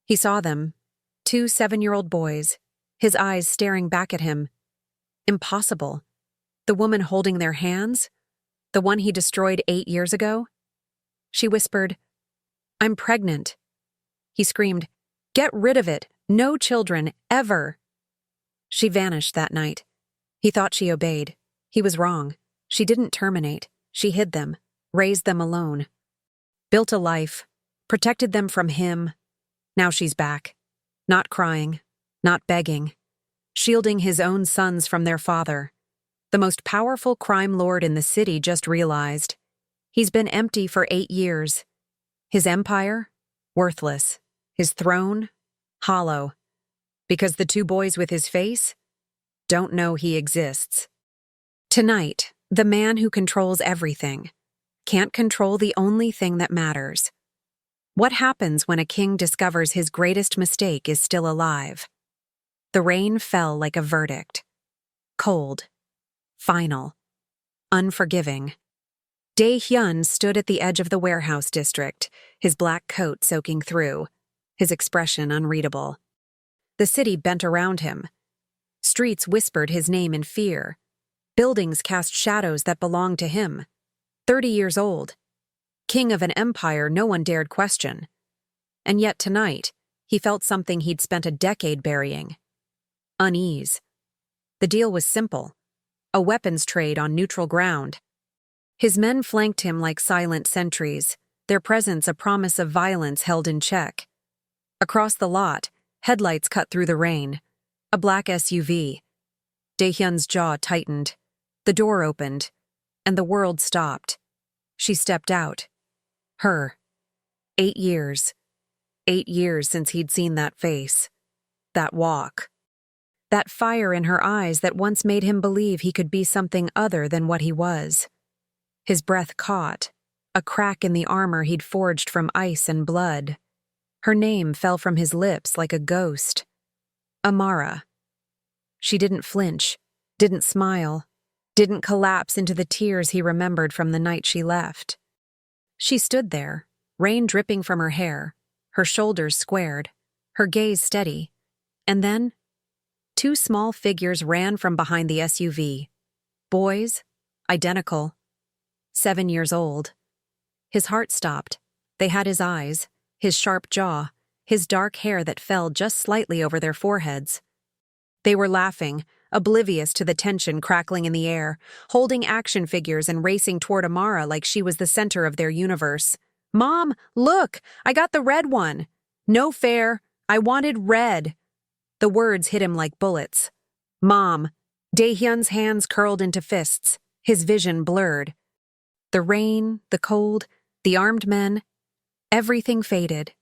He saw them, 2 7-year-old boys, his eyes staring back at him. Impossible. The woman holding their hands? The one he destroyed 8 years ago? She whispered, "I'm pregnant." He screamed, "Get rid of it! No children, ever!" She vanished that night. He thought she obeyed. He was wrong. She didn't terminate. She hid them, raised them alone. Built a life, protected them from him. Now she's back. Not crying, not begging. Shielding his own sons from their father. The most powerful crime lord in the city just realized. He's been empty for 8 years. His empire? Worthless. His throne? Hollow. Because the 2 boys with his face? Don't know he exists. Tonight, the man who controls everything can't control the only thing that matters. What happens when a king discovers his greatest mistake is still alive? The rain fell like a verdict. Cold. Final. Unforgiving. Deian stood at the edge of the warehouse district, his black coat soaking through, his expression unreadable. The city bent around him. Streets whispered his name in fear. Buildings cast shadows that belonged to him. 30 years old. King of an empire no one dared question. And yet tonight, he felt something he'd spent a decade burying. Unease. The deal was simple. A weapons trade on neutral ground. His men flanked him like silent sentries, their presence a promise of violence held in check. Across the lot, headlights cut through the rain. A black SUV. Daehyun's jaw tightened. The door opened, and the world stopped. She stepped out. Her. 8 years. 8 years since he'd seen that face. That walk. That fire in her eyes that once made him believe he could be something other than what he was. His breath caught, a crack in the armor he'd forged from ice and blood. Her name fell from his lips like a ghost. Amara. She didn't flinch, didn't smile, didn't collapse into the tears he remembered from the night she left. She stood there, rain dripping from her hair, her shoulders squared, her gaze steady, and then 2 small figures ran from behind the SUV. Boys, identical, 7 years old. His heart stopped. They had his eyes, his sharp jaw, his dark hair that fell just slightly over their foreheads. They were laughing, oblivious to the tension crackling in the air, holding action figures and racing toward Amara like she was the center of their universe. "Mom, look! I got the red one! No fair! I wanted red!" The words hit him like bullets. "Mom!" Daehyun's hands curled into fists, his vision blurred. The rain, the cold, the armed men, everything faded.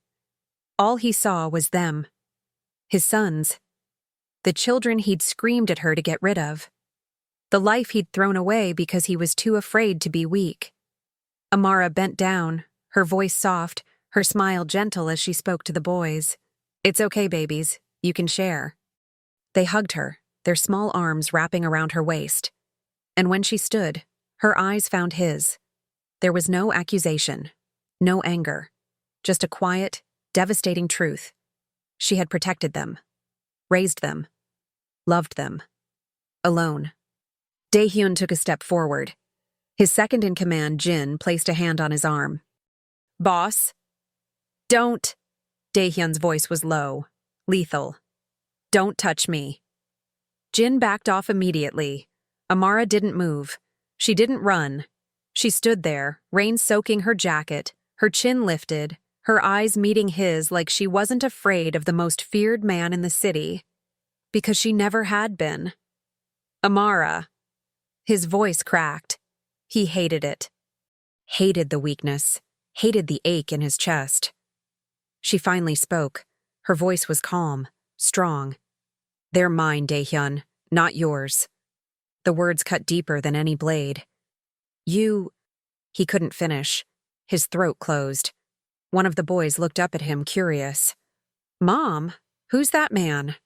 All he saw was them. His sons. The children he'd screamed at her to get rid of. The life he'd thrown away because he was too afraid to be weak. Amara bent down, her voice soft, her smile gentle as she spoke to the boys. "It's okay, babies. You can share." They hugged her, their small arms wrapping around her waist. And when she stood, her eyes found his. There was no accusation, no anger, just a quiet, devastating truth. She had protected them, raised them, loved them. Alone. Daehyun took a step forward. His second-in-command, Jin, placed a hand on his arm. "Boss." "Don't." Daehyun's voice was low, lethal. "Don't touch me." Jin backed off immediately. Amara didn't move. She didn't run. She stood there, rain soaking her jacket, her chin lifted, her eyes meeting his like she wasn't afraid of the most feared man in the city. Because she never had been. "Amara." His voice cracked. He hated it. Hated the weakness, hated the ache in his chest. She finally spoke. Her voice was calm, strong. "They're mine, Daehyun, not yours." The words cut deeper than any blade. "You..." He couldn't finish. His throat closed. One of the boys looked up at him, curious. "Mom, who's that man?"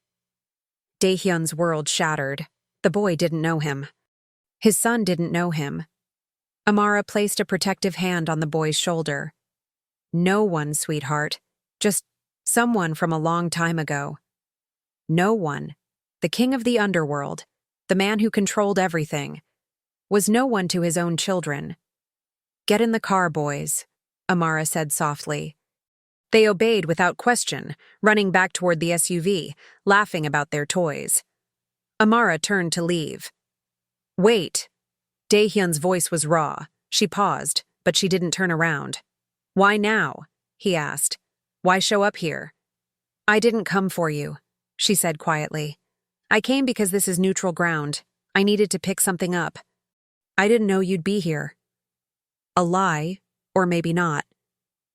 Daehyun's world shattered. The boy didn't know him. His son didn't know him. Amara placed a protective hand on the boy's shoulder. "No one, sweetheart. Just Someone from a long time ago. No one, the king of the underworld, the man who controlled everything, was no one to his own children. "Get in the car, boys," Amara said softly. They obeyed without question, running back toward the SUV, laughing about their toys. Amara turned to leave. "Wait." Daehyun's voice was raw. She paused, but she didn't turn around. "Why now?" he asked. "Why show up here?" "I didn't come for you," she said quietly. "I came because this is neutral ground. I needed to pick something up. I didn't know you'd be here." A lie, or maybe not.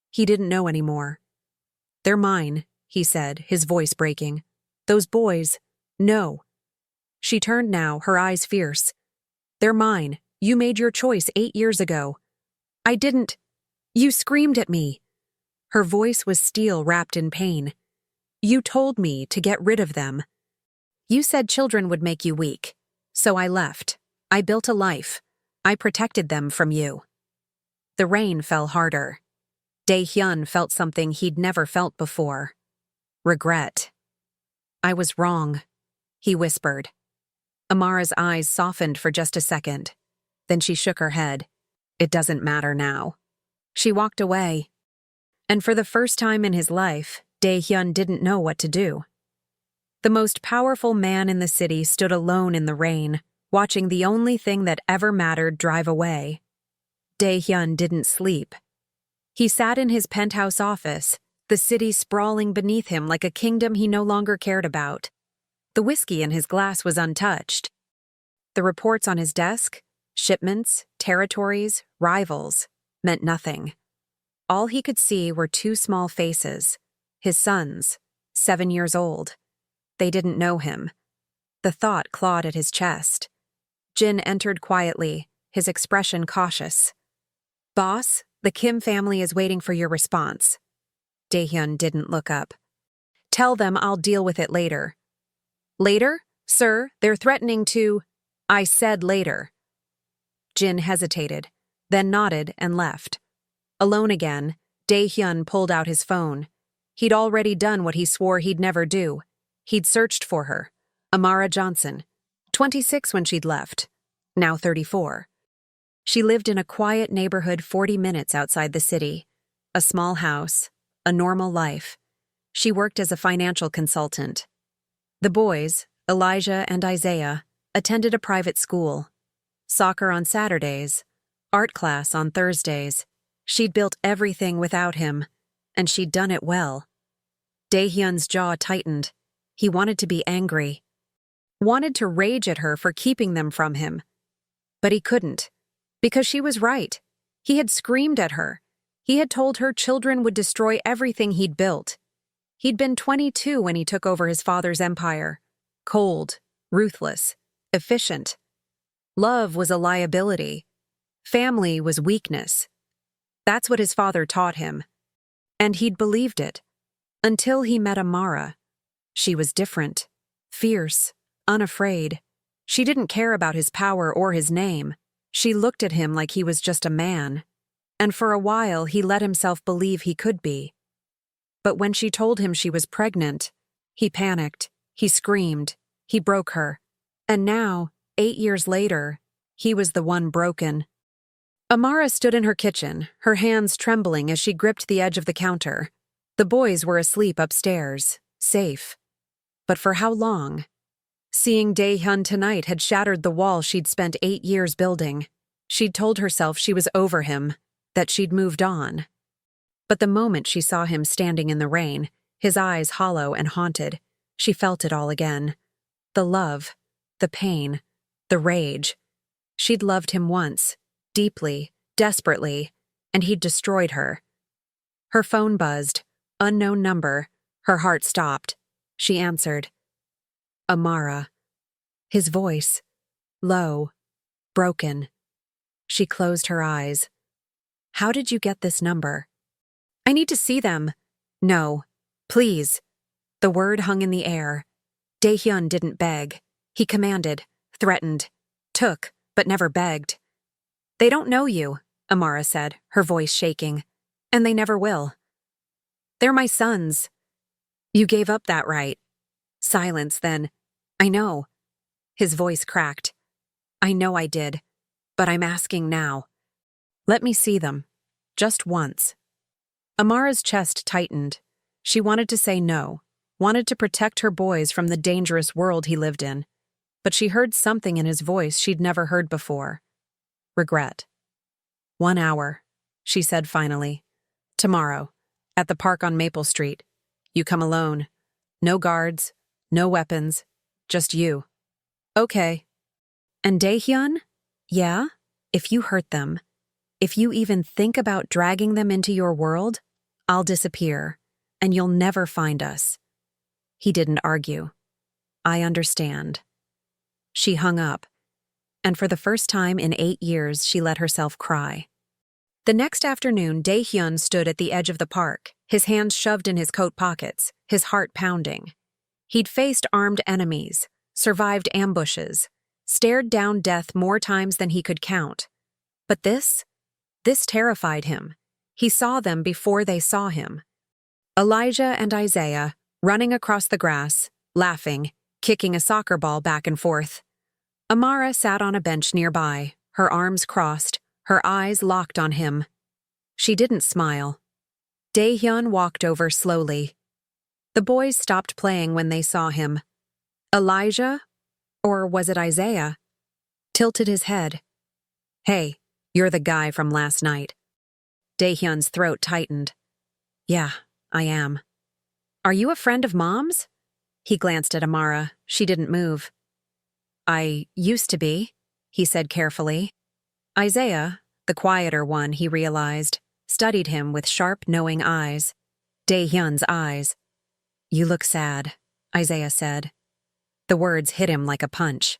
He didn't know anymore. "They're mine," he said, his voice breaking. "Those boys, no." She turned now, her eyes fierce. "They're mine. You made your choice 8 years ago." "I didn't." "You screamed at me." Her voice was steel wrapped in pain. "You told me to get rid of them. You said children would make you weak. So I left. I built a life. I protected them from you." The rain fell harder. Daehyun felt something he'd never felt before. Regret. "I was wrong," he whispered. Amara's eyes softened for just a second. Then she shook her head. "It doesn't matter now." She walked away. And for the first time in his life, Daehyun didn't know what to do. The most powerful man in the city stood alone in the rain, watching the only thing that ever mattered drive away. Daehyun didn't sleep. He sat in his penthouse office, the city sprawling beneath him like a kingdom he no longer cared about. The whiskey in his glass was untouched. The reports on his desk, shipments, territories, rivals, meant nothing. All he could see were 2 small faces, his sons, 7 years old. They didn't know him. The thought clawed at his chest. Jin entered quietly, his expression cautious. "Boss, the Kim family is waiting for your response." Daehyun didn't look up. "Tell them I'll deal with it later." "Later? Sir, they're threatening to—" "I said later." Jin hesitated, then nodded and left. Alone again, Daehyun pulled out his phone. He'd already done what he swore he'd never do. He'd searched for her. Amara Johnson. 26 when she'd left. Now 34. She lived in a quiet neighborhood 40 minutes outside the city. A small house. A normal life. She worked as a financial consultant. The boys, Elijah and Isaiah, attended a private school. Soccer on Saturdays. Art class on Thursdays. She'd built everything without him, and she'd done it well. Daehyun's jaw tightened. He wanted to be angry. Wanted to rage at her for keeping them from him. But he couldn't. Because she was right. He had screamed at her. He had told her children would destroy everything he'd built. He'd been 22 when he took over his father's empire. Cold, ruthless, efficient. Love was a liability. Family was weakness. That's what his father taught him. And he'd believed it. Until he met Amara. She was different. Fierce. Unafraid. She didn't care about his power or his name. She looked at him like he was just a man. And for a while he let himself believe he could be. But when she told him she was pregnant, he panicked. He screamed. He broke her. And now, 8 years later, he was the one broken. Amara stood in her kitchen, her hands trembling as she gripped the edge of the counter. The boys were asleep upstairs, safe. But for how long? Seeing Daehyun tonight had shattered the wall she'd spent 8 years building. She'd told herself she was over him, that she'd moved on. But the moment she saw him standing in the rain, his eyes hollow and haunted, she felt it all again. The love, the pain, the rage. She'd loved him once. Deeply, desperately, and he'd destroyed her. Her phone buzzed. Unknown number. Her heart stopped. She answered. Amara. His voice. Low. Broken. She closed her eyes. "How did you get this number?" "I need to see them." "No. Please." The word hung in the air. Daehyun didn't beg. He commanded, threatened, took, but never begged. "They don't know you," Amara said, her voice shaking. "And they never will." "They're my sons." You gave up that right. Silence then. I know. His voice cracked. I know I did, but I'm asking now. Let me see them. Just once. Amara's chest tightened. She wanted to say no, wanted to protect her boys from the dangerous world he lived in, but she heard something in his voice she'd never heard before. Regret. 1 hour, she said finally. Tomorrow, at the park on Maple Street. You come alone. No guards, no weapons, just you. Okay. And Daehyun? Yeah? If you hurt them, if you even think about dragging them into your world, I'll disappear, and you'll never find us. He didn't argue. I understand. She hung up, and for the first time in 8 years, she let herself cry. The next afternoon, Daehyun stood at the edge of the park, his hands shoved in his coat pockets, his heart pounding. He'd faced armed enemies, survived ambushes, stared down death more times than he could count. But this terrified him. He saw them before they saw him. Elijah and Isaiah, running across the grass, laughing, kicking a soccer ball back and forth. Amara sat on a bench nearby, her arms crossed, her eyes locked on him. She didn't smile. Daehyun walked over slowly. The boys stopped playing when they saw him. Elijah, or was it Isaiah, tilted his head. Hey, you're the guy from last night. Daehyun's throat tightened. Yeah, I am. Are you a friend of Mom's? He glanced at Amara. She didn't move. I used to be, he said carefully. Isaiah, the quieter one, he realized, studied him with sharp, knowing eyes. Daehyun's eyes. You look sad, Isaiah said. The words hit him like a punch.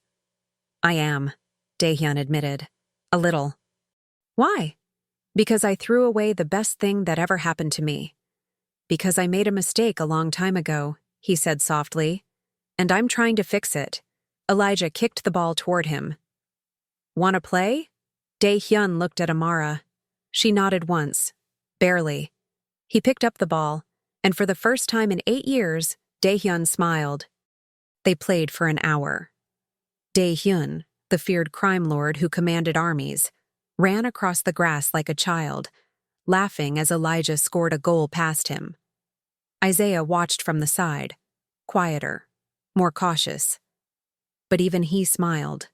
I am, Daehyun admitted. A little. Why? Because I threw away the best thing that ever happened to me. Because I made a mistake a long time ago, he said softly. And I'm trying to fix it. Elijah kicked the ball toward him. Wanna play? Daehyun looked at Amara. She nodded once. Barely. He picked up the ball, and for the first time in 8 years, Daehyun smiled. They played for an hour. Daehyun, the feared crime lord who commanded armies, ran across the grass like a child, laughing as Elijah scored a goal past him. Isaiah watched from the side, quieter, more cautious. But even he smiled.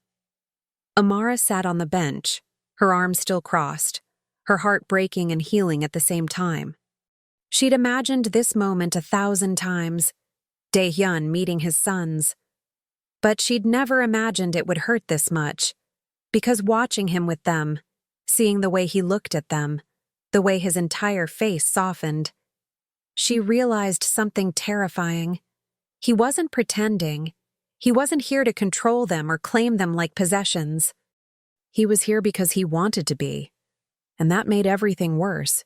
Amara sat on the bench, her arms still crossed, her heart breaking and healing at the same time. She'd imagined this moment 1,000 times, Daehyun meeting his sons. But she'd never imagined it would hurt this much, because watching him with them, seeing the way he looked at them, the way his entire face softened, she realized something terrifying. He wasn't pretending. He wasn't here to control them or claim them like possessions. He was here because he wanted to be. And that made everything worse,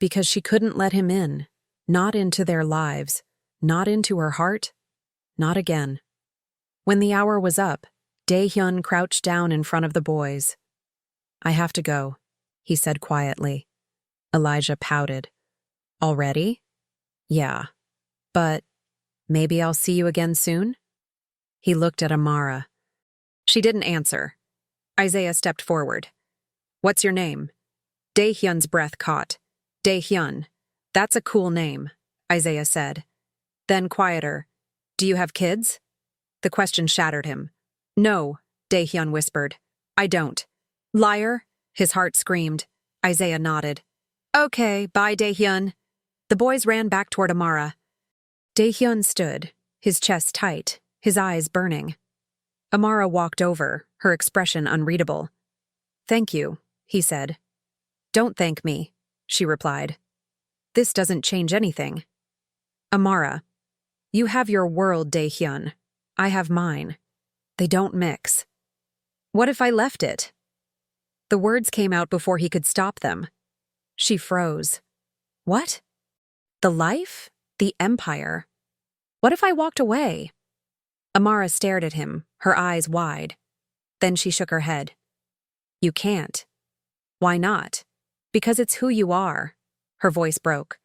because she couldn't let him in, not into their lives, not into her heart, not again. When the hour was up, Daehyun crouched down in front of the boys. I have to go, he said quietly. Elijah pouted. Already? Yeah. But maybe I'll see you again soon? He looked at Amara. She didn't answer. Isaiah stepped forward. What's your name? Daehyun's breath caught. Daehyun. That's a cool name, Isaiah said. Then quieter. Do you have kids? The question shattered him. No, Daehyun whispered. I don't. Liar, his heart screamed. Isaiah nodded. Okay, bye, Daehyun. The boys ran back toward Amara. Daehyun stood, his chest tight, his eyes burning. Amara walked over, her expression unreadable. Thank you, he said. Don't thank me, she replied. This doesn't change anything. Amara, you have your world, Daehyun. I have mine. They don't mix. What if I left it? The words came out before he could stop them. She froze. What? The life? The empire? What if I walked away? Amara stared at him, her eyes wide. Then she shook her head. You can't. Why not? Because it's who you are. Her voice broke.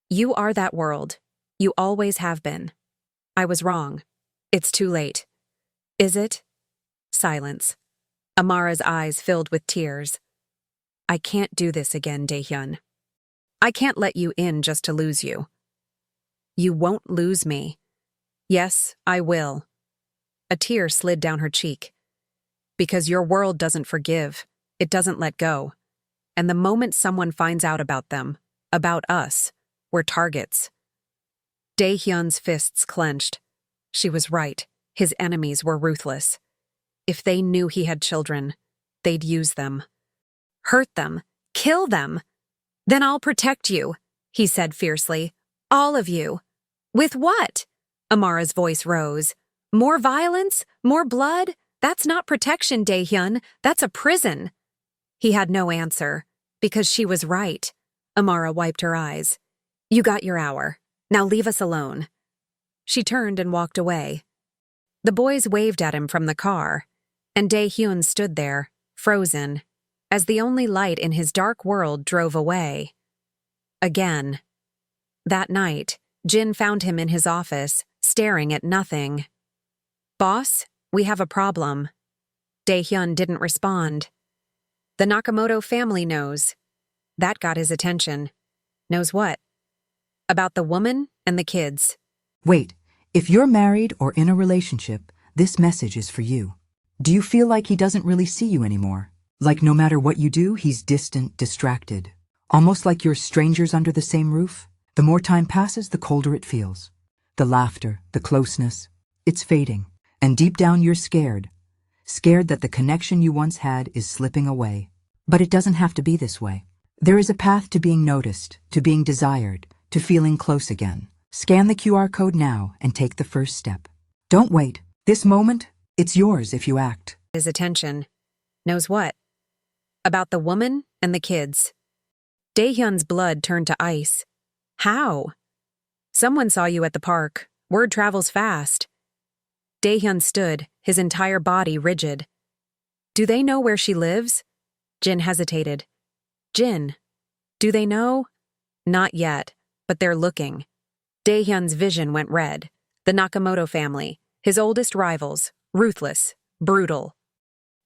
You are that world. You always have been. I was wrong. It's too late. Is it? Silence. Amara's eyes filled with tears. I can't do this again, Deian. I can't let you in just to lose you. You won't lose me. Yes, I will. A tear slid down her cheek. Because your world doesn't forgive. It doesn't let go. And the moment someone finds out about them, about us, we're targets. Daehyun's fists clenched. She was right. His enemies were ruthless. If they knew he had children, they'd use them. Hurt them. Kill them. Then I'll protect you, he said fiercely. All of you. With what? Amara's voice rose. More violence? More blood? That's not protection, Daehyun. That's a prison. He had no answer, because she was right. Amara wiped her eyes. You got your hour. Now leave us alone. She turned and walked away. The boys waved at him from the car, and Daehyun stood there, frozen, as the only light in his dark world drove away. Again. That night, Jin found him in his office, staring at nothing. Boss, we have a problem. Daehyun didn't respond. The Nakamoto family knows. That got his attention. Knows what? About the woman and the kids. Wait, if you're married or in a relationship, this message is for you. Do you feel like he doesn't really see you anymore? Like no matter what you do, he's distant, distracted. Almost like you're strangers under the same roof? The more time passes, the colder it feels. The laughter, the closeness, it's fading. And deep down you're scared. Scared that the connection you once had is slipping away. But it doesn't have to be this way. There is a path to being noticed, to being desired, to feeling close again. Scan the QR code now and take the first step. Don't wait. This moment, it's yours if you act. His attention. Knows what? About the woman and the kids. Daehyun's blood turned to ice. How? Someone saw you at the park. Word travels fast. Daehyun stood, his entire body rigid. Do they know where she lives? Jin hesitated. Jin, do they know? Not yet, but they're looking. Daehyun's vision went red. The Nakamoto family, his oldest rivals, ruthless, brutal.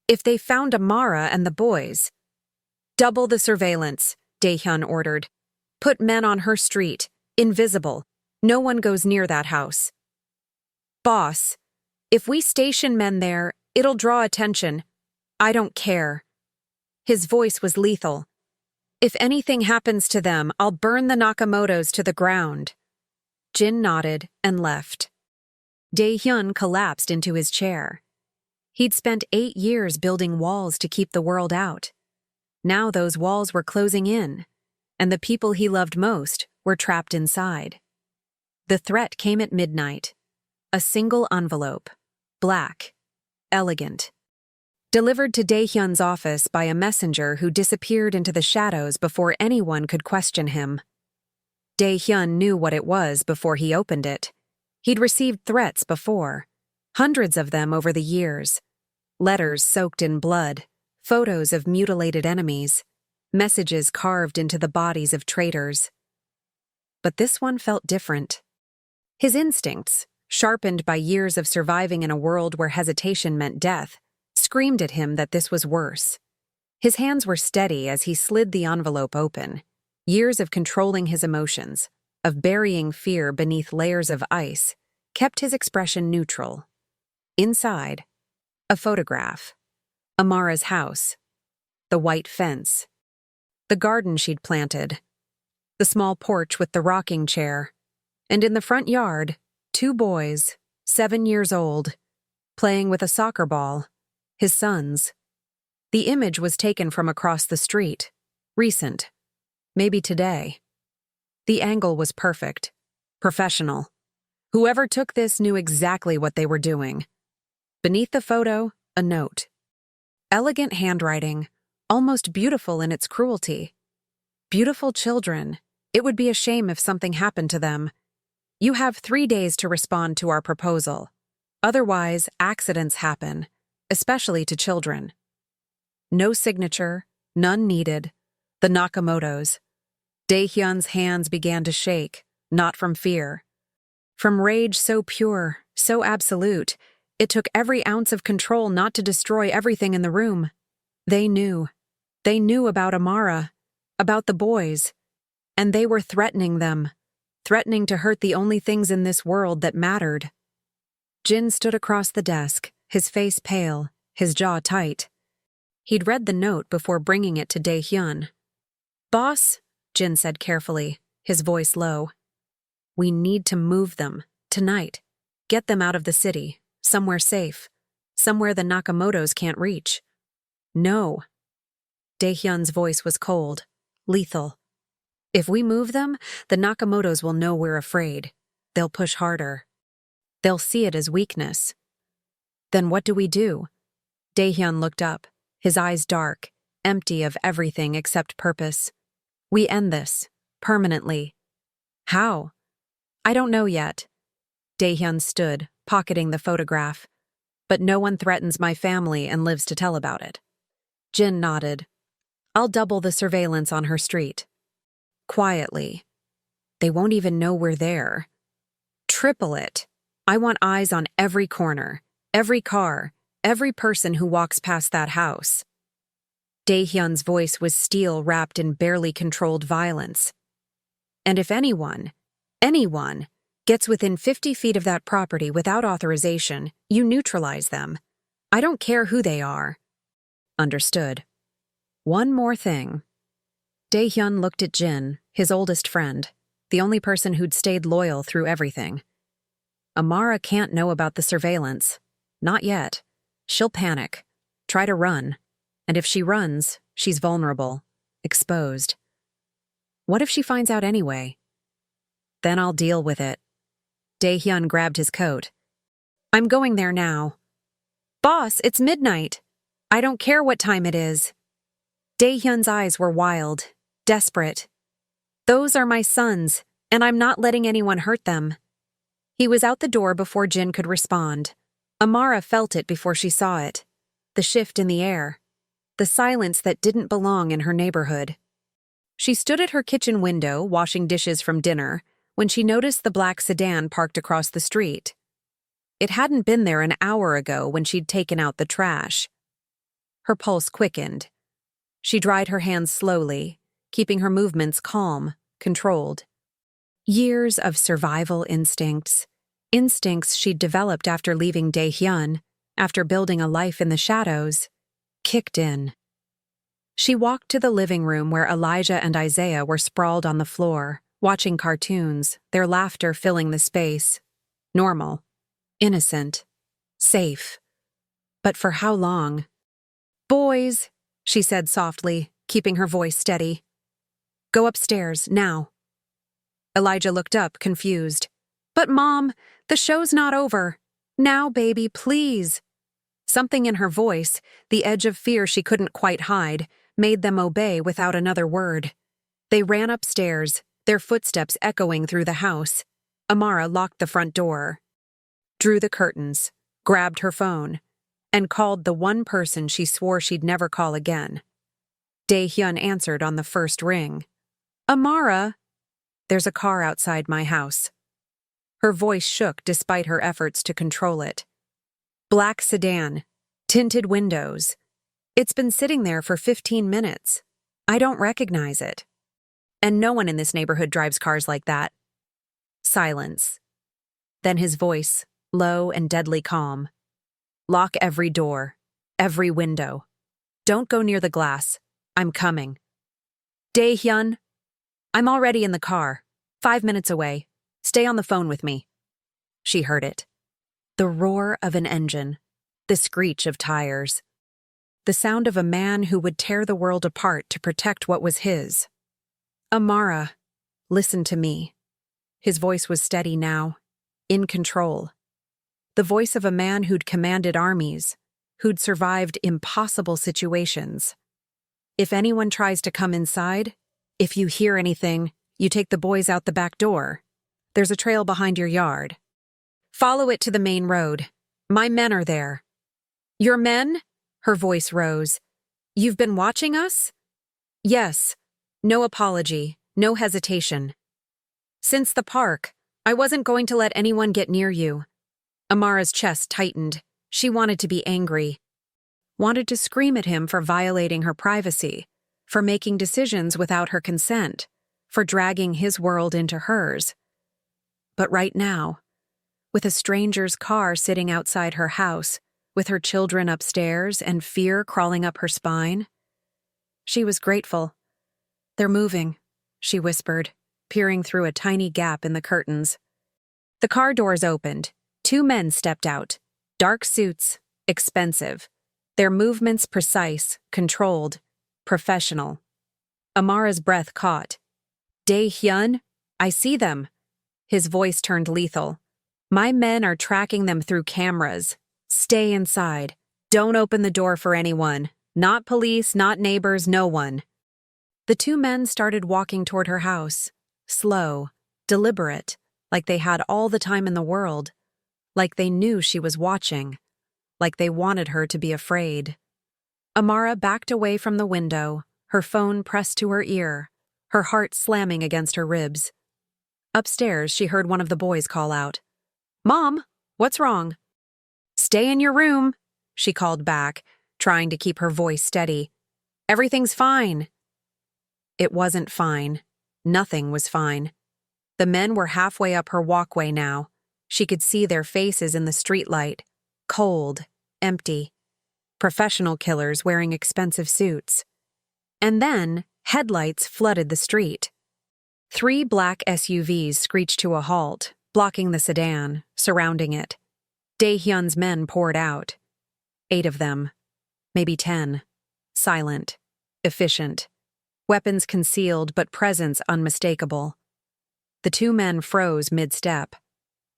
If they found Amara and the boys. Double the surveillance, Daehyun ordered. Put men on her street, invisible. No one goes near that house. Boss, if we station men there, it'll draw attention. I don't care. His voice was lethal. If anything happens to them, I'll burn the Nakamotos to the ground. Jin nodded and left. Daehyun collapsed into his chair. He'd spent 8 years building walls to keep the world out. Now those walls were closing in, and the people he loved most were trapped inside. The threat came at midnight. A single envelope. Black. Elegant. Delivered to Daehyun's office by a messenger who disappeared into the shadows before anyone could question him. Daehyun knew what it was before he opened it. He'd received threats before, hundreds of them over the years. Letters soaked in blood, photos of mutilated enemies, messages carved into the bodies of traitors. But this one felt different. His instincts, sharpened by years of surviving in a world where hesitation meant death, screamed at him that this was worse. His hands were steady as he slid the envelope open. Years of controlling his emotions, of burying fear beneath layers of ice, kept his expression neutral. Inside, a photograph. Amara's house. The white fence. The garden she'd planted. The small porch with the rocking chair. And in the front yard, 2 boys, 7 years old, playing with a soccer ball. His sons. The image was taken from across the street. Recent. Maybe today. The angle was perfect. Professional. Whoever took this knew exactly what they were doing. Beneath the photo, a note. Elegant handwriting, almost beautiful in its cruelty. Beautiful children. It would be a shame if something happened to them. You have 3 days to respond to our proposal. Otherwise, accidents happen, especially to children. No signature, none needed. The Nakamotos. Daehyun's hands began to shake, not from fear, From rage so pure, so absolute, it took every ounce of control not to destroy everything in the room. They knew. They knew about Amara, about the boys, and they were threatening them, threatening to hurt the only things in this world that mattered. Jin stood across the desk, his face pale, his jaw tight. He'd read the note before bringing it to Deian. "Boss," Jin said carefully, his voice low, "we need to move them, tonight. Get them out of the city, somewhere safe, somewhere the Nakamotos can't reach." "No." Daehyun's voice was cold, lethal. "If we move them, the Nakamotos will know we're afraid. They'll push harder. They'll see it as weakness." "Then what do we do?" Daehyun looked up, his eyes dark, empty of everything except purpose. "We end this, permanently." "How?" "I don't know yet." Daehyun stood, pocketing the photograph. "But no one threatens my family and lives to tell about it." Jin nodded. "I'll double the surveillance on her street." Quietly. "They won't even know we're there." "Triple it. I want eyes on every corner, every car, every person who walks past that house." Daehyun's voice was steel wrapped in barely controlled violence. "And if anyone gets within 50 feet of that property without authorization, you neutralize them. I don't care who they are." "Understood." "One more thing." Daehyun looked at Jin, his oldest friend, the only person who'd stayed loyal through everything. "Amara can't know about the surveillance. Not yet. She'll panic, try to run. And if she runs, she's vulnerable, exposed. What if she finds out anyway? Then I'll deal with it." Daehyun grabbed his coat. "I'm going there now." "Boss, it's midnight." "I don't care what time it is." Daehyun's eyes were wild, desperate. "Those are my sons, and I'm not letting anyone hurt them." He was out the door before Jin could respond. Amara felt it before she saw it. The shift in the air. The silence that didn't belong in her neighborhood. She stood at her kitchen window, washing dishes from dinner, when she noticed the black sedan parked across the street. It hadn't been there an hour ago when she'd taken out the trash. Her pulse quickened. She dried her hands slowly, keeping her movements calm, controlled. Years of survival instincts she'd developed after leaving Daehyun, after building a life in the shadows, kicked in. She walked to the living room where Elijah and Isaiah were sprawled on the floor, watching cartoons, their laughter filling the space. Normal. Innocent. Safe. But for how long? "Boys," she said softly, keeping her voice steady. "Go upstairs, now." Elijah looked up, confused. "But Mom, the show's not over. Now, baby, please." Something in her voice, the edge of fear she couldn't quite hide, made them obey without another word. They ran upstairs, their footsteps echoing through the house. Amara locked the front door, drew the curtains, grabbed her phone, and called the one person she swore she'd never call again. Daehyun answered on the first ring. "Amara." "There's a car outside my house." Her voice shook despite her efforts to control it. "Black sedan, tinted windows. It's been sitting there for 15 minutes. I don't recognize it. And no one in this neighborhood drives cars like that." Silence. Then his voice, low and deadly calm. "Lock every door, every window. Don't go near the glass. I'm coming." "Daehyun." "I'm already in the car. 5 minutes away. Stay on the phone with me." She heard it. The roar of an engine. The screech of tires. The sound of a man who would tear the world apart to protect what was his. "Amara, listen to me." His voice was steady now, in control. The voice of a man who'd commanded armies, who'd survived impossible situations. "If anyone tries to come inside, if you hear anything, you take the boys out the back door. There's a trail behind your yard. Follow it to the main road. My men are there." "Your men?" Her voice rose. "You've been watching us?" "Yes." No apology, no hesitation. "Since the park, I wasn't going to let anyone get near you. Amara's chest tightened. She wanted to be angry. Wanted to scream at him for violating her privacy, for making decisions without her consent, for dragging his world into hers. But right now, with a stranger's car sitting outside her house, with her children upstairs and fear crawling up her spine, she was grateful. They're moving, she whispered, peering through a tiny gap in the curtains. The car doors opened. 2 men stepped out. Dark suits, expensive. Their movements precise, controlled, professional. Amara's breath caught. Deian, I see them. His voice turned lethal. My men are tracking them through cameras. Stay inside. Don't open the door for anyone. Not police, not neighbors, no one. The 2 men started walking toward her house. Slow, deliberate, like they had all the time in the world. Like they knew she was watching. Like they wanted her to be afraid. Amara backed away from the window, her phone pressed to her ear, her heart slamming against her ribs. Upstairs, she heard one of the boys call out, "Mom, what's wrong?" "Stay in your room," she called back, trying to keep her voice steady. "Everything's fine." It wasn't fine. Nothing was fine. The men were halfway up her walkway now. She could see their faces in the streetlight. Cold, empty. Professional killers wearing expensive suits. And then, headlights flooded the street. 3 black SUVs screeched to a halt, blocking the sedan, surrounding it. Daehyun's men poured out. 8 of them. Maybe 10. Silent. Efficient. Weapons concealed, but presence unmistakable. The 2 men froze mid-step.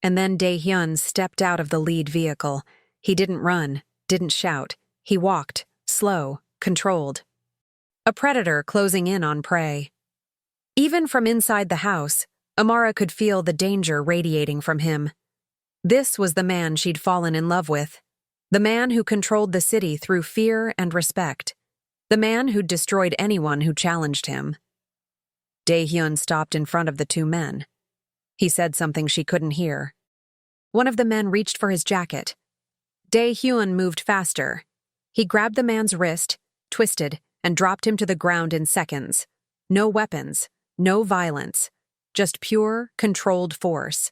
And then Daehyun stepped out of the lead vehicle. He didn't run, didn't shout. He walked, slow, controlled. A predator closing in on prey. Even from inside the house, Amara could feel the danger radiating from him. This was the man she'd fallen in love with. The man who controlled the city through fear and respect. The man who'd destroyed anyone who challenged him. Daehyun stopped in front of the 2 men. He said something she couldn't hear. One of the men reached for his jacket. Daehyun moved faster. He grabbed the man's wrist, twisted, and dropped him to the ground in seconds. No weapons, no violence, just pure, controlled force.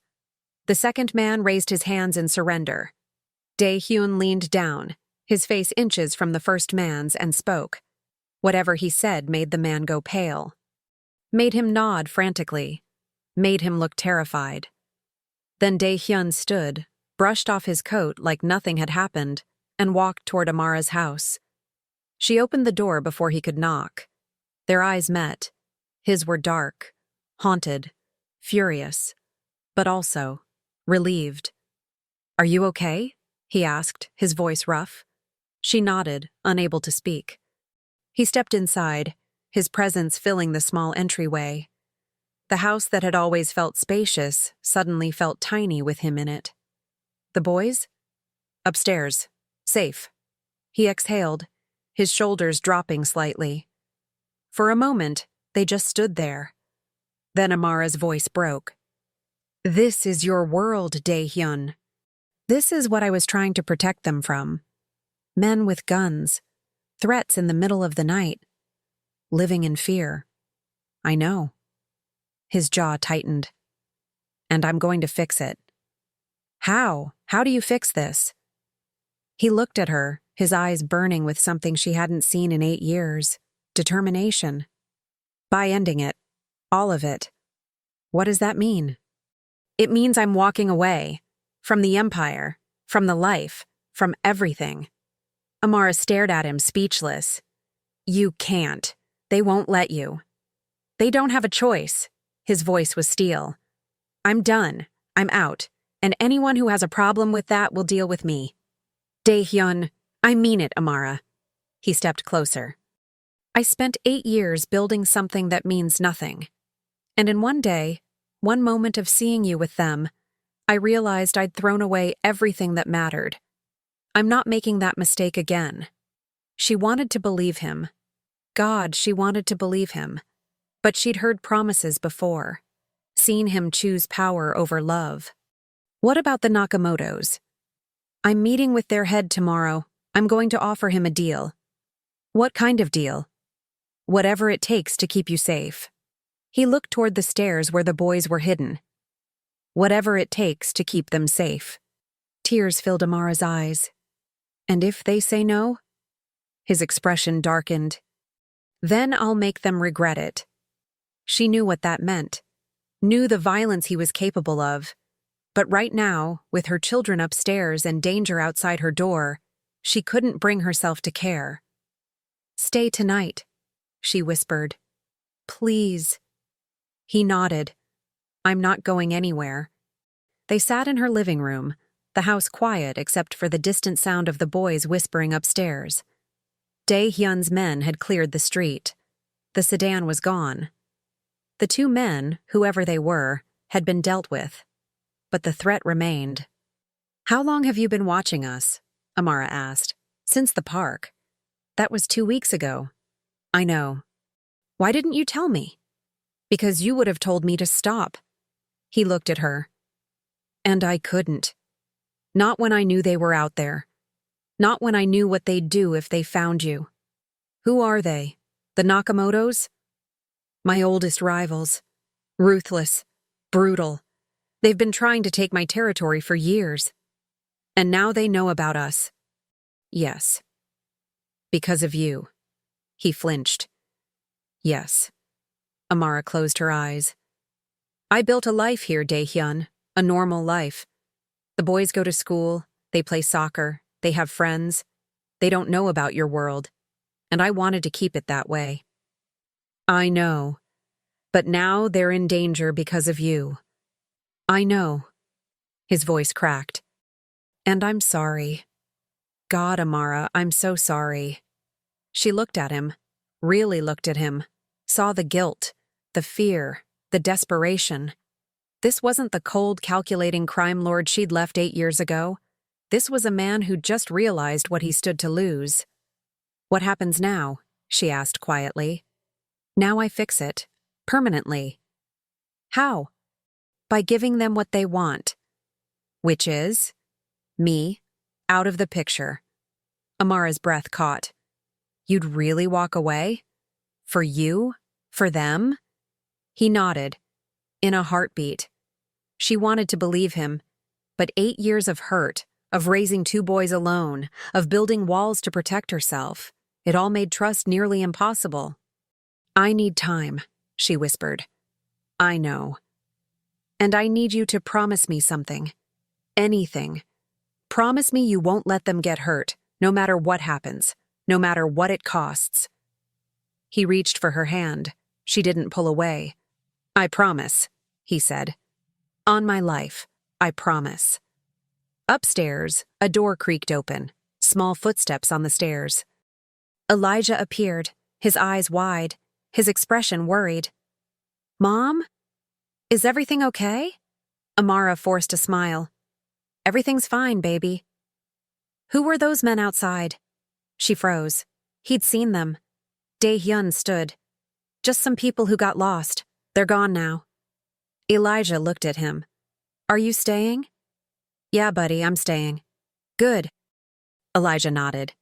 The second man raised his hands in surrender. Daehyun leaned down, his face inches from the first man's, and spoke. Whatever he said made the man go pale. Made him nod frantically. Made him look terrified. Then Daehyun stood, brushed off his coat like nothing had happened, and walked toward Amara's house. She opened the door before he could knock. Their eyes met. His were dark, haunted, furious, but also relieved. "Are you okay?" he asked, his voice rough. She nodded, unable to speak. He stepped inside, his presence filling the small entryway. The house that had always felt spacious suddenly felt tiny with him in it. The boys? Upstairs. Safe. He exhaled, his shoulders dropping slightly. For a moment, they just stood there. Then Amara's voice broke. "This is your world, Daehyun. This is what I was trying to protect them from. Men with guns, threats in the middle of the night, living in fear. I know." His jaw tightened. "And I'm going to fix it." "How? How do you fix this?" He looked at her, his eyes burning with something she hadn't seen in 8 years. Determination. "By ending it. All of it." "What does that mean?" "It means I'm walking away. From the empire. From the life. From everything." Amara stared at him, speechless. "You can't. They won't let you." "They don't have a choice." His voice was steel. "I'm done. I'm out. And anyone who has a problem with that will deal with me." "Daehyun, I mean it, Amara." He stepped closer. "I spent 8 years building something that means nothing. And in one day, one moment of seeing you with them, I realized I'd thrown away everything that mattered. I'm not making that mistake again." She wanted to believe him. God, she wanted to believe him. But she'd heard promises before. seen him choose power over love. What about the Nakamotos? I'm meeting with their head tomorrow. I'm going to offer him a deal. What kind of deal? Whatever it takes to keep you safe. He looked toward the stairs where the boys were hidden. Whatever it takes to keep them safe. Tears filled Amara's eyes. And if they say no? His expression darkened. Then I'll make them regret it. She knew what that meant. Knew the violence he was capable of. But right now, with her children upstairs and danger outside her door, she couldn't bring herself to care. Stay tonight, she whispered. Please. He nodded. I'm not going anywhere. They sat in her living room, the house quiet except for the distant sound of the boys whispering upstairs. Dae-hyun's men had cleared the street. The sedan was gone. The two men, whoever they were, had been dealt with. But the threat remained. How long have you been watching us? Amara asked. Since the park. That was 2 weeks ago. I know. Why didn't you tell me? Because you would have told me to stop. He looked at her. And I couldn't. Not when I knew they were out there. Not when I knew what they'd do if they found you. Who are they? The Nakamotos? My oldest rivals. Ruthless. Brutal. They've been trying to take my territory for years. And now they know about us. Yes. Because of you. He flinched. Yes. Amara closed her eyes. I built a life here, Dae-hyun. A normal life. The boys go to school, they play soccer, they have friends. They don't know about your world. And I wanted to keep it that way. I know. But now they're in danger because of you. I know. His voice cracked. And I'm sorry. God, Amara, I'm so sorry. She looked at him, really looked at him, saw the guilt, the fear, the desperation. This wasn't the cold, calculating crime lord she'd left 8 years ago. This was a man who'd just realized what he stood to lose. What happens now? She asked quietly. Now I fix it. Permanently. How? By giving them what they want. Which is? Me. Out of the picture. Amara's breath caught. You'd really walk away? For you? For them? He nodded. In a heartbeat. She wanted to believe him. But 8 years of hurt, of raising 2 boys alone, of building walls to protect herself, it all made trust nearly impossible. I need time, she whispered. I know. And I need you to promise me something. Anything. Promise me you won't let them get hurt, no matter what happens, no matter what it costs. He reached for her hand. She didn't pull away. I promise, he said. On my life, I promise. Upstairs, a door creaked open, small footsteps on the stairs. Elijah appeared, his eyes wide, his expression worried. Mom? Is everything okay? Amara forced a smile. Everything's fine, baby. Who were those men outside? She froze. He'd seen them. Dae-hyun stood. Just some people who got lost. They're gone now. Elijah looked at him. Are you staying? Yeah, buddy, I'm staying. Good. Elijah nodded.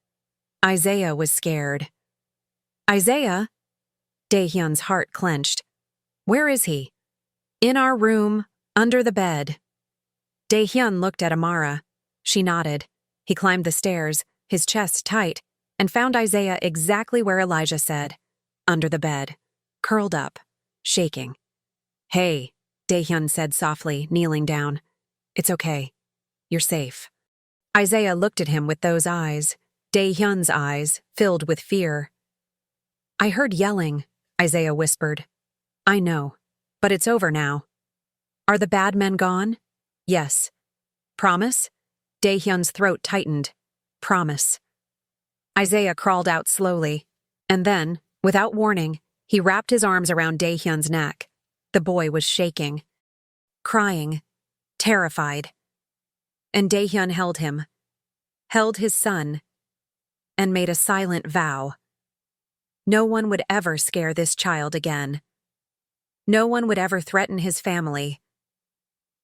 Isaiah was scared. Isaiah? Dae-hyun's heart clenched. Where is he? In our room, under the bed. Dae-hyun looked at Amara. She nodded. He climbed the stairs, his chest tight, and found Isaiah exactly where Elijah said. Under the bed. Curled up. Shaking. Hey, Dae-hyun said softly, kneeling down. It's okay. You're safe. Isaiah looked at him with those eyes, Dae-hyun's eyes, filled with fear. I heard yelling, Isaiah whispered. I know, but it's over now. Are the bad men gone? Yes. Promise? Dae-hyun's throat tightened. Promise. Isaiah crawled out slowly, and then, without warning, he wrapped his arms around Dae-hyun's neck. The boy was shaking, crying, terrified. And Dae-hyun held him, held his son, and made a silent vow. No one would ever scare this child again. No one would ever threaten his family,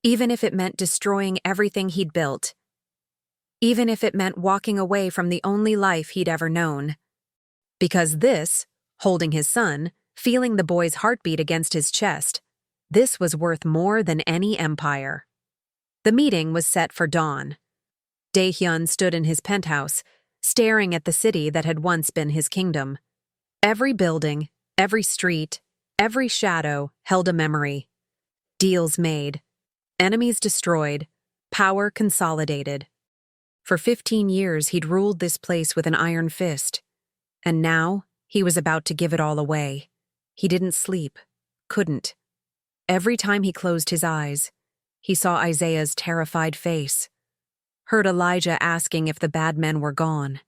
even if it meant destroying everything he'd built, even if it meant walking away from the only life he'd ever known. Because this, holding his son, feeling the boy's heartbeat against his chest, this was worth more than any empire. The meeting was set for dawn. Deian stood in his penthouse, staring at the city that had once been his kingdom. Every building, every street, every shadow held a memory. Deals made, enemies destroyed, power consolidated. For 15 years he'd ruled this place with an iron fist, and now he was about to give it all away. He didn't sleep, couldn't. Every time he closed his eyes, he saw Isaiah's terrified face, heard Elijah asking if the bad men were gone,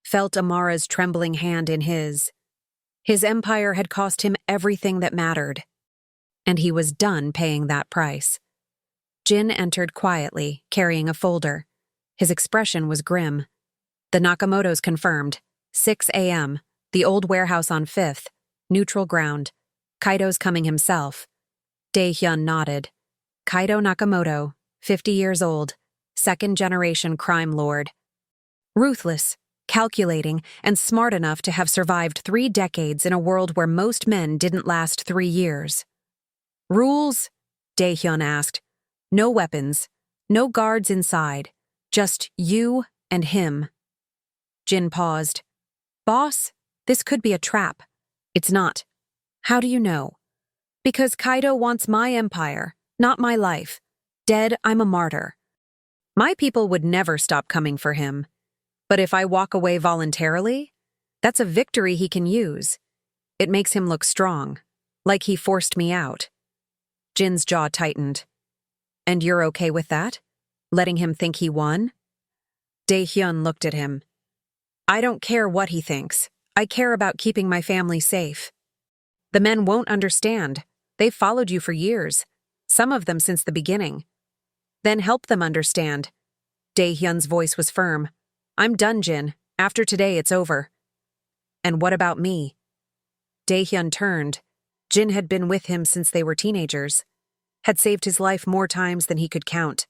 felt Amara's trembling hand in his. His empire had cost him everything that mattered, and he was done paying that price. Jin entered quietly, carrying a folder. His expression was grim. The Nakamotos confirmed. 6 a.m., the old warehouse on 5th, neutral ground. Kaido's coming himself. Daehyun nodded. Kaido Nakamoto, 50 years old, second-generation crime lord. Ruthless, calculating, and smart enough to have survived 3 decades in a world where most men didn't last 3 years. Rules? Daehyun asked. No weapons, no guards inside, just you and him. Jin paused. Boss, this could be a trap. It's not. How do you know? Because Kaido wants my empire, not my life. Dead, I'm a martyr. My people would never stop coming for him. But if I walk away voluntarily, that's a victory he can use. It makes him look strong, like he forced me out. Jin's jaw tightened. And you're okay with that? Letting him think he won? Daehyun looked at him. I don't care what he thinks. I care about keeping my family safe. The men won't understand. They've followed you for years, some of them since the beginning. Then help them understand. Daehyun's voice was firm. I'm done, Jin. After today, it's over. And what about me? Daehyun turned. Jin had been with him since they were teenagers, had saved his life more times than he could count.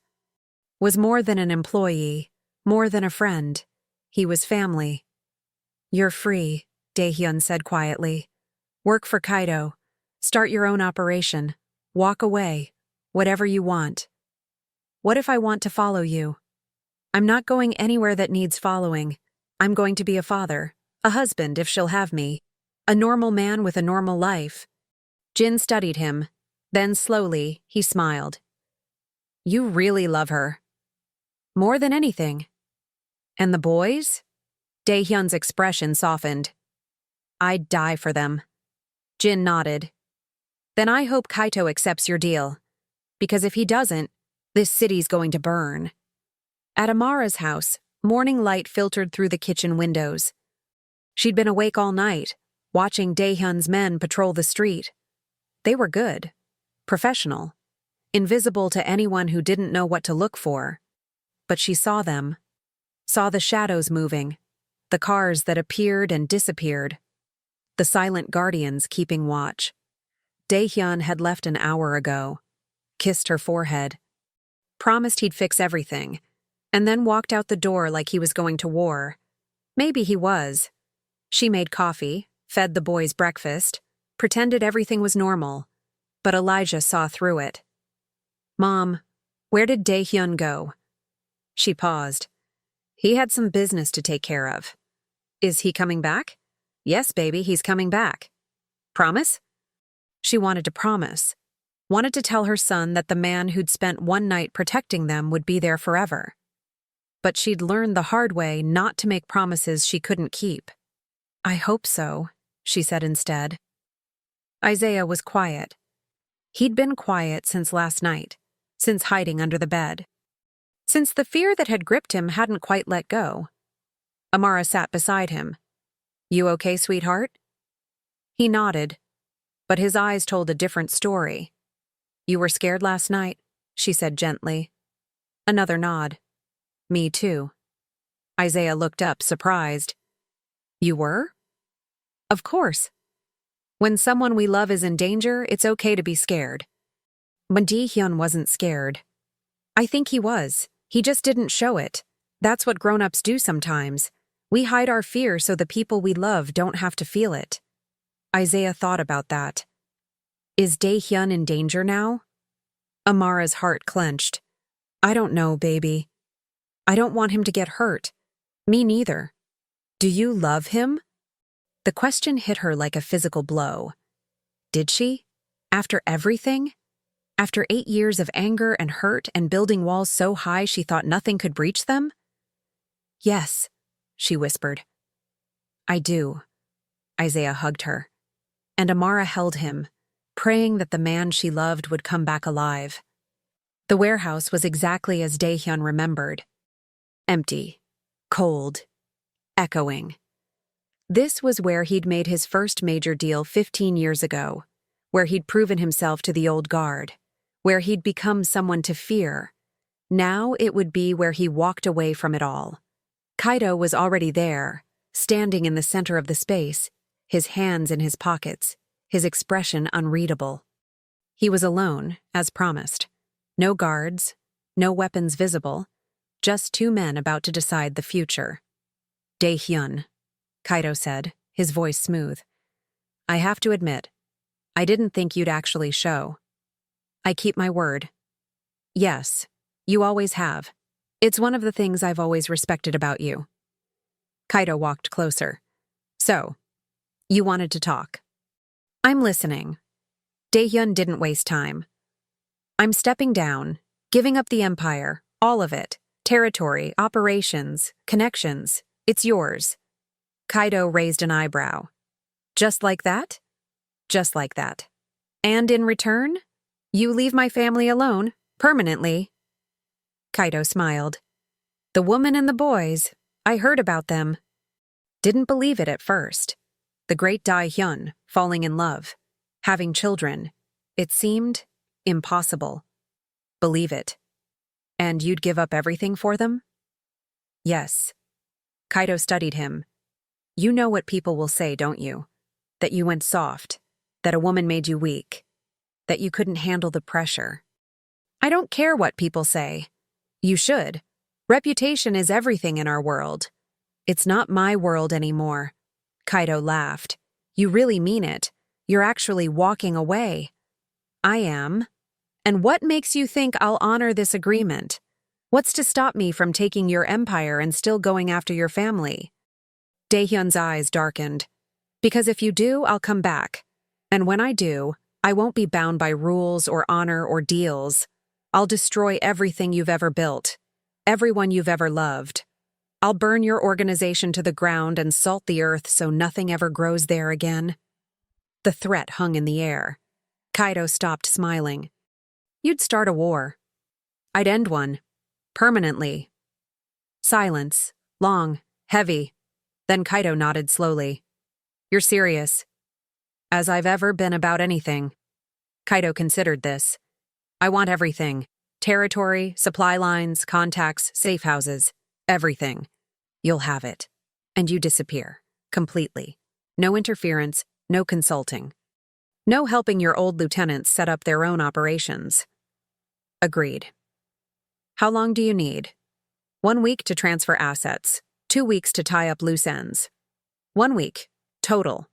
Was more than an employee, more than a friend. He was family. You're free, Daehyun said quietly. Work for Kaido. Start your own operation. Walk away. Whatever you want. What if I want to follow you? I'm not going anywhere that needs following. I'm going to be a father, a husband if she'll have me, a normal man with a normal life. Jin studied him. Then slowly, he smiled. You really love her. More than anything. And the boys? Daehyun's expression softened. I'd die for them. Jin nodded. Then I hope Kaito accepts your deal. Because if he doesn't, this city's going to burn. At Amara's house, morning light filtered through the kitchen windows. She'd been awake all night, watching Daehyun's men patrol the street. They were good. Professional. Invisible to anyone who didn't know what to look for. But she saw them. Saw the shadows moving. The cars that appeared and disappeared. The silent guardians keeping watch. Daehyun had left an hour ago. Kissed her forehead. Promised he'd fix everything. And then walked out the door like he was going to war. Maybe he was. She made coffee, fed the boys breakfast, pretended everything was normal. But Elijah saw through it. Mom, where did Daehyun go? She paused. He had some business to take care of. Is he coming back? Yes, baby, he's coming back. Promise? She wanted to promise. Wanted to tell her son that the man who'd spent one night protecting them would be there forever. But she'd learned the hard way not to make promises she couldn't keep. I hope so, she said instead. Isaiah was quiet. He'd been quiet since last night, since hiding under the bed. Since the fear that had gripped him hadn't quite let go. Amara sat beside him. You okay, sweetheart? He nodded, but his eyes told a different story. You were scared last night, she said gently. Another nod. Me too. Isaiah looked up, surprised. You were? Of course. When someone we love is in danger, it's okay to be scared. But Deian wasn't scared. I think he was. He just didn't show it. That's what grown-ups do sometimes. We hide our fear so the people we love don't have to feel it. Isaiah thought about that. Is Deian in danger now? Amara's heart clenched. I don't know, baby. I don't want him to get hurt. Me neither. Do you love him? The question hit her like a physical blow. Did she? After everything? After 8 years of anger and hurt and building walls so high she thought nothing could breach them? Yes, she whispered. I do. Isaiah hugged her. And Amara held him, praying that the man she loved would come back alive. The warehouse was exactly as Deian remembered. Empty, cold, echoing. This was where he'd made his first major deal 15 years ago, where he'd proven himself to the old guard, where he'd become someone to fear. Now it would be where he walked away from it all. Kaido was already there, standing in the center of the space, his hands in his pockets, his expression unreadable. He was alone, as promised. No guards, no weapons visible, just 2 men about to decide the future. Deian, Kaido said, his voice smooth. I have to admit, I didn't think you'd actually show. I keep my word. Yes, you always have. It's one of the things I've always respected about you. Kaido walked closer. So, you wanted to talk. I'm listening. Deian didn't waste time. I'm stepping down, giving up the empire, all of it. Territory, operations, connections. It's yours. Kaido raised an eyebrow. Just like that? Just like that. And in return, you leave my family alone, permanently. Kaido smiled. The woman and the boys, I heard about them. Didn't believe it at first. The great Deian, falling in love, having children. It seemed impossible. Believe it. And you'd give up everything for them? Yes. Kaido studied him. You know what people will say, don't you? That you went soft, that a woman made you weak, that you couldn't handle the pressure. I don't care what people say. You should. Reputation is everything in our world. It's not my world anymore. Kaido laughed. You really mean it. You're actually walking away. I am. And what makes you think I'll honor this agreement? What's to stop me from taking your empire and still going after your family? Daehyun's eyes darkened. Because if you do, I'll come back. And when I do, I won't be bound by rules or honor or deals. I'll destroy everything you've ever built, everyone you've ever loved. I'll burn your organization to the ground and salt the earth so nothing ever grows there again. The threat hung in the air. Kaido stopped smiling. You'd start a war. I'd end one. Permanently. Silence. Long. Heavy. Then Kaido nodded slowly. You're serious. As I've ever been about anything. Kaido considered this. I want everything. Territory, supply lines, contacts, safe houses. Everything. You'll have it. And you disappear. Completely. No interference, no consulting. No helping your old lieutenants set up their own operations. Agreed. How long do you need? 1 week to transfer assets. 2 weeks to tie up loose ends. 1 week. Total.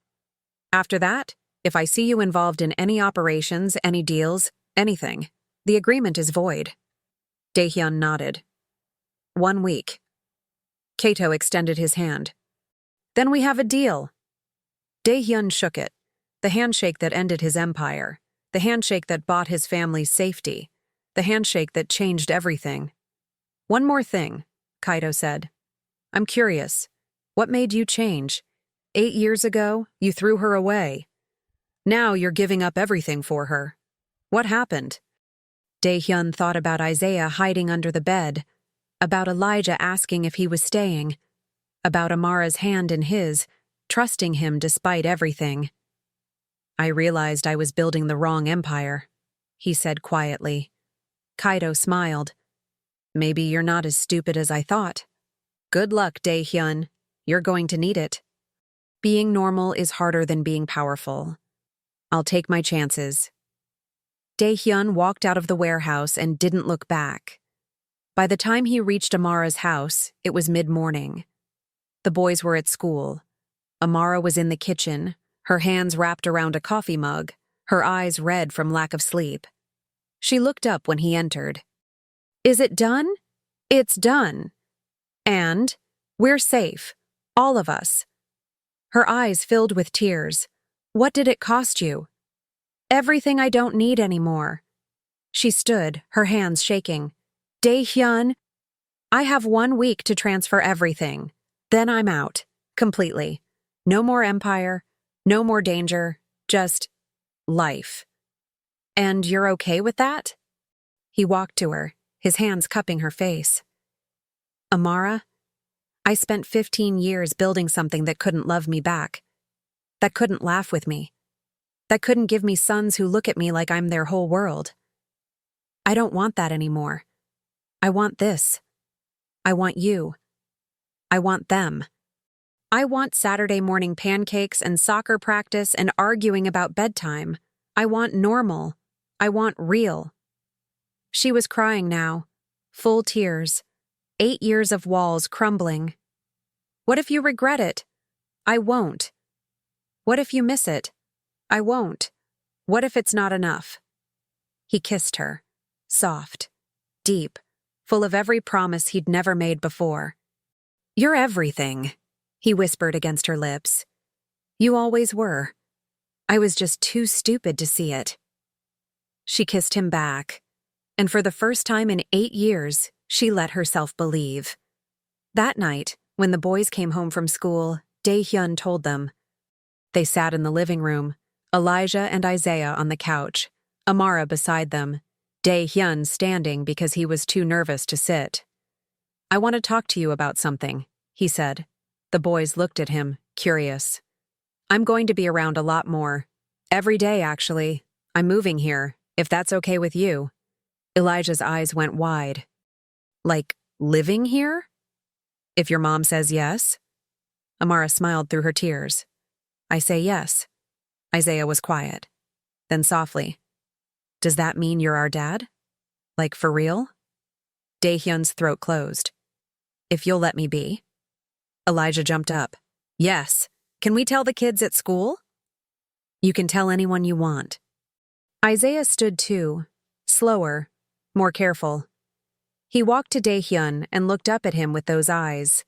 After that, if I see you involved in any operations, any deals, anything, the agreement is void. Daehyun nodded. 1 week. Kato extended his hand. Then we have a deal. Daehyun shook it. The handshake that ended his empire. The handshake that bought his family's safety. The handshake that changed everything. One more thing, Kaido said. I'm curious. What made you change? 8 years ago, you threw her away. Now you're giving up everything for her. What happened? Daehyun thought about Isaiah hiding under the bed, about Elijah asking if he was staying, about Amara's hand in his, trusting him despite everything. I realized I was building the wrong empire, he said quietly. Kaido smiled. Maybe you're not as stupid as I thought. Good luck, Daehyun. You're going to need it. Being normal is harder than being powerful. I'll take my chances. Daehyun walked out of the warehouse and didn't look back. By the time he reached Amara's house, it was mid-morning. The boys were at school. Amara was in the kitchen, her hands wrapped around a coffee mug, her eyes red from lack of sleep. She looked up when he entered. "Is it done?" "It's done. And we're safe. All of us." Her eyes filled with tears. "What did it cost you?" "Everything I don't need anymore." She stood, her hands shaking. "Daehyun, I have 1 week to transfer everything. Then I'm out. Completely. No more empire, no more danger, just life. And you're okay with that?" He walked to her, his hands cupping her face. "Amara, I spent 15 years building something that couldn't love me back, that couldn't laugh with me, that couldn't give me sons who look at me like I'm their whole world. I don't want that anymore. I want this. I want you. I want them. I want Saturday morning pancakes and soccer practice and arguing about bedtime. I want normal. I want real." She was crying now, full tears, 8 years of walls crumbling. "What if you regret it?" "I won't." "What if you miss it?" "I won't." "What if it's not enough?" He kissed her, soft, deep, full of every promise he'd never made before. "You're everything," he whispered against her lips. "You always were. I was just too stupid to see it." She kissed him back, and for the first time in 8 years, she let herself believe. That night, when the boys came home from school, Daehyun told them. They sat in the living room, Elijah and Isaiah on the couch, Amara beside them, Daehyun standing because he was too nervous to sit. "I want to talk to you about something," he said. The boys looked at him, curious. "I'm going to be around a lot more. Every day, actually. I'm moving here, if that's okay with you." Elijah's eyes went wide. "Like, living here? If your mom says yes?" Amara smiled through her tears. "I say yes." Isaiah was quiet. Then softly, "Does that mean you're our dad? Like, for real?" Daehyun's throat closed. "If you'll let me be." Elijah jumped up. "Yes. Can we tell the kids at school?" "You can tell anyone you want." Isaiah stood too, slower, more careful. He walked to Daehyun and looked up at him with those eyes,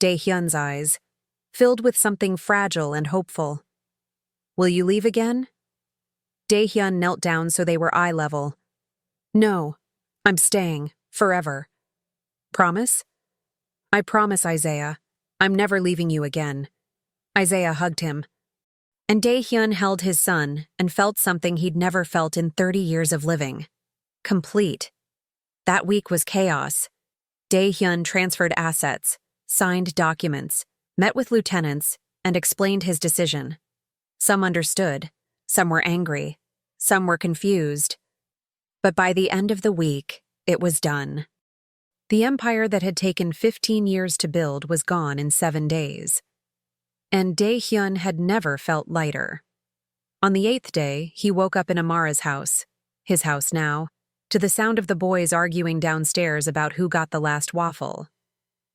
Daehyun's eyes, filled with something fragile and hopeful. "Will you leave again?" Daehyun knelt down so they were eye level. "No, I'm staying, forever." "Promise?" "I promise, Isaiah. I'm never leaving you again." Isaiah hugged him. And Daehyun held his son and felt something he'd never felt in 30 years of living. Complete. That week was chaos. Daehyun transferred assets, signed documents, met with lieutenants, and explained his decision. Some understood, some were angry, some were confused. But by the end of the week, it was done. The empire that had taken 15 years to build was gone in 7 days. And Daehyun had never felt lighter. On the 8th day, he woke up in Amara's house, his house now, to the sound of the boys arguing downstairs about who got the last waffle.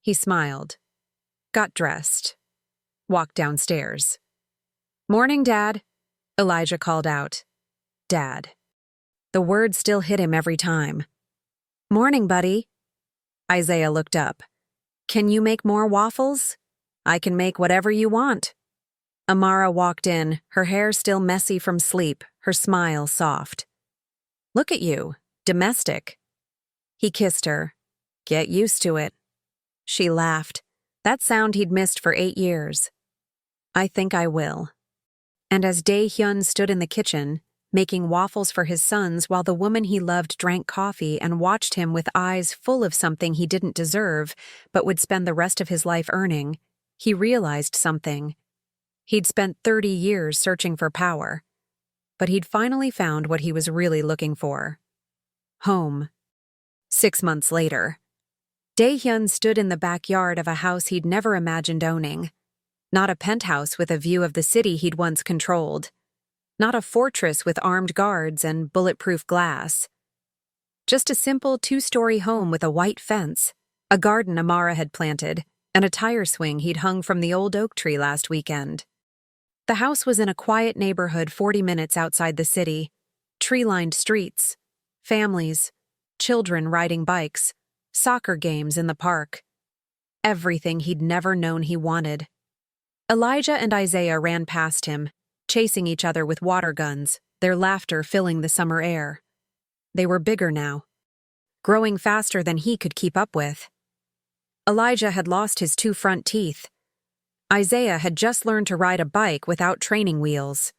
He smiled, got dressed, walked downstairs. "Morning, Dad," Elijah called out. Dad. The word still hit him every time. "Morning, buddy." Isaiah looked up. "Can you make more waffles?" "I can make whatever you want." Amara walked in, her hair still messy from sleep, her smile soft. "Look at you, domestic." He kissed her. "Get used to it." She laughed, that sound he'd missed for 8 years. "I think I will." And as Daehyun stood in the kitchen, making waffles for his sons while the woman he loved drank coffee and watched him with eyes full of something he didn't deserve but would spend the rest of his life earning, he realized something. He'd spent 30 years searching for power, but he'd finally found what he was really looking for. Home. 6 months later, Daehyun stood in the backyard of a house he'd never imagined owning. Not a penthouse with a view of the city he'd once controlled. Not a fortress with armed guards and bulletproof glass. Just a simple two-story home with a white fence, a garden Amara had planted, and a tire swing he'd hung from the old oak tree last weekend. The house was in a quiet neighborhood 40 minutes outside the city, tree-lined streets, families, children riding bikes, soccer games in the park. Everything he'd never known he wanted. Elijah and Isaiah ran past him, chasing each other with water guns, their laughter filling the summer air. They were bigger now, growing faster than he could keep up with. Elijah had lost his 2 front teeth. Isaiah had just learned to ride a bike without training wheels.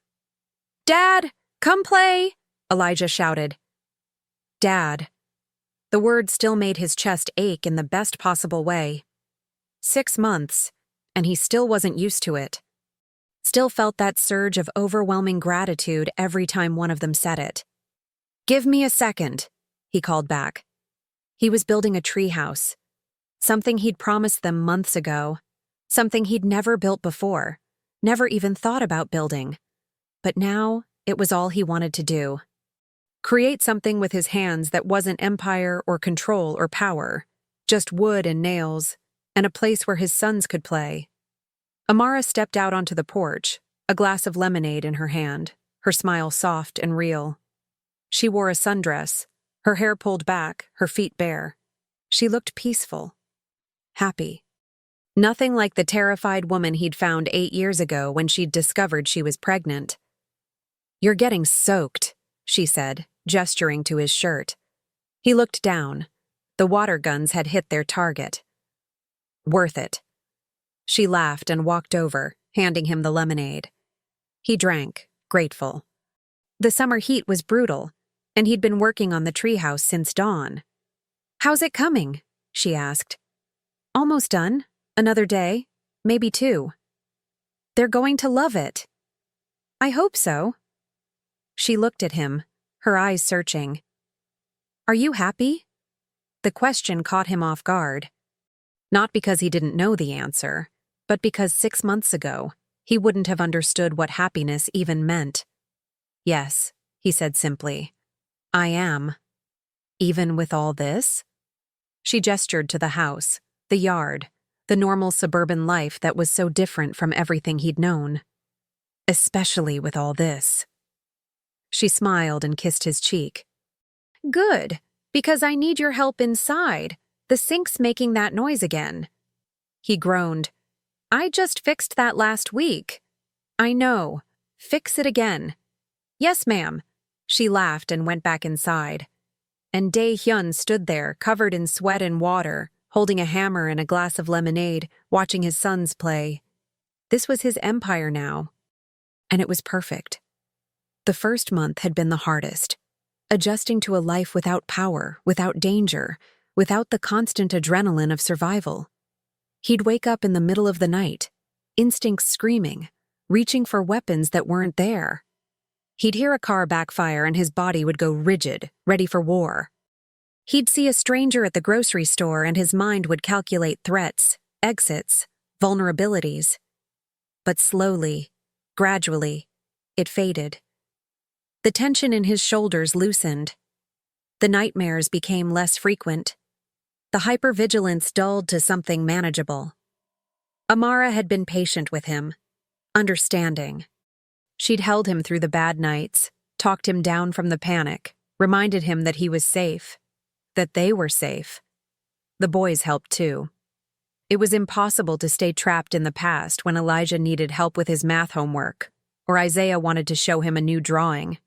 "Dad, come play!" Elijah shouted. Dad. The word still made his chest ache in the best possible way. 6 months, and he still wasn't used to it. Still felt that surge of overwhelming gratitude every time one of them said it. "Give me a second," he called back. He was building a treehouse, something he'd promised them months ago, something he'd never built before, never even thought about building. But now, it was all he wanted to do. Create something with his hands that wasn't empire or control or power, just wood and nails, and a place where his sons could play. Amara stepped out onto the porch, a glass of lemonade in her hand, her smile soft and real. She wore a sundress, her hair pulled back, her feet bare. She looked peaceful, happy. Nothing like the terrified woman he'd found 8 years ago when she'd discovered she was pregnant. "You're getting soaked," she said, gesturing to his shirt. He looked down. The water guns had hit their target. "Worth it." She laughed and walked over, handing him the lemonade. He drank, grateful. The summer heat was brutal, and he'd been working on the treehouse since dawn. "How's it coming?" she asked. "Almost done. Another day, maybe 2. They're going to love it." "I hope so." She looked at him, her eyes searching. "Are you happy?" The question caught him off guard. Not because he didn't know the answer, but because 6 months ago, he wouldn't have understood what happiness even meant. "Yes," he said simply. "I am." "Even with all this?" She gestured to the house, the yard, the normal suburban life that was so different from everything he'd known. "Especially with all this." She smiled and kissed his cheek. "Good, because I need your help inside. The sink's making that noise again." He groaned. "I just fixed that last week." "I know. Fix it again." "Yes, ma'am." She laughed and went back inside. And Deian stood there, covered in sweat and water, holding a hammer and a glass of lemonade, watching his sons play. This was his empire now. And it was perfect. The first month had been the hardest, adjusting to a life without power, without danger, without the constant adrenaline of survival. He'd wake up in the middle of the night, instincts screaming, reaching for weapons that weren't there. He'd hear a car backfire and his body would go rigid, ready for war. He'd see a stranger at the grocery store and his mind would calculate threats, exits, vulnerabilities. But slowly, gradually, it faded. The tension in his shoulders loosened. The nightmares became less frequent. The hypervigilance dulled to something manageable. Amara had been patient with him, understanding. She'd held him through the bad nights, talked him down from the panic, reminded him that he was safe, that they were safe. The boys helped too. It was impossible to stay trapped in the past when Elijah needed help with his math homework, or Isaiah wanted to show him a new drawing.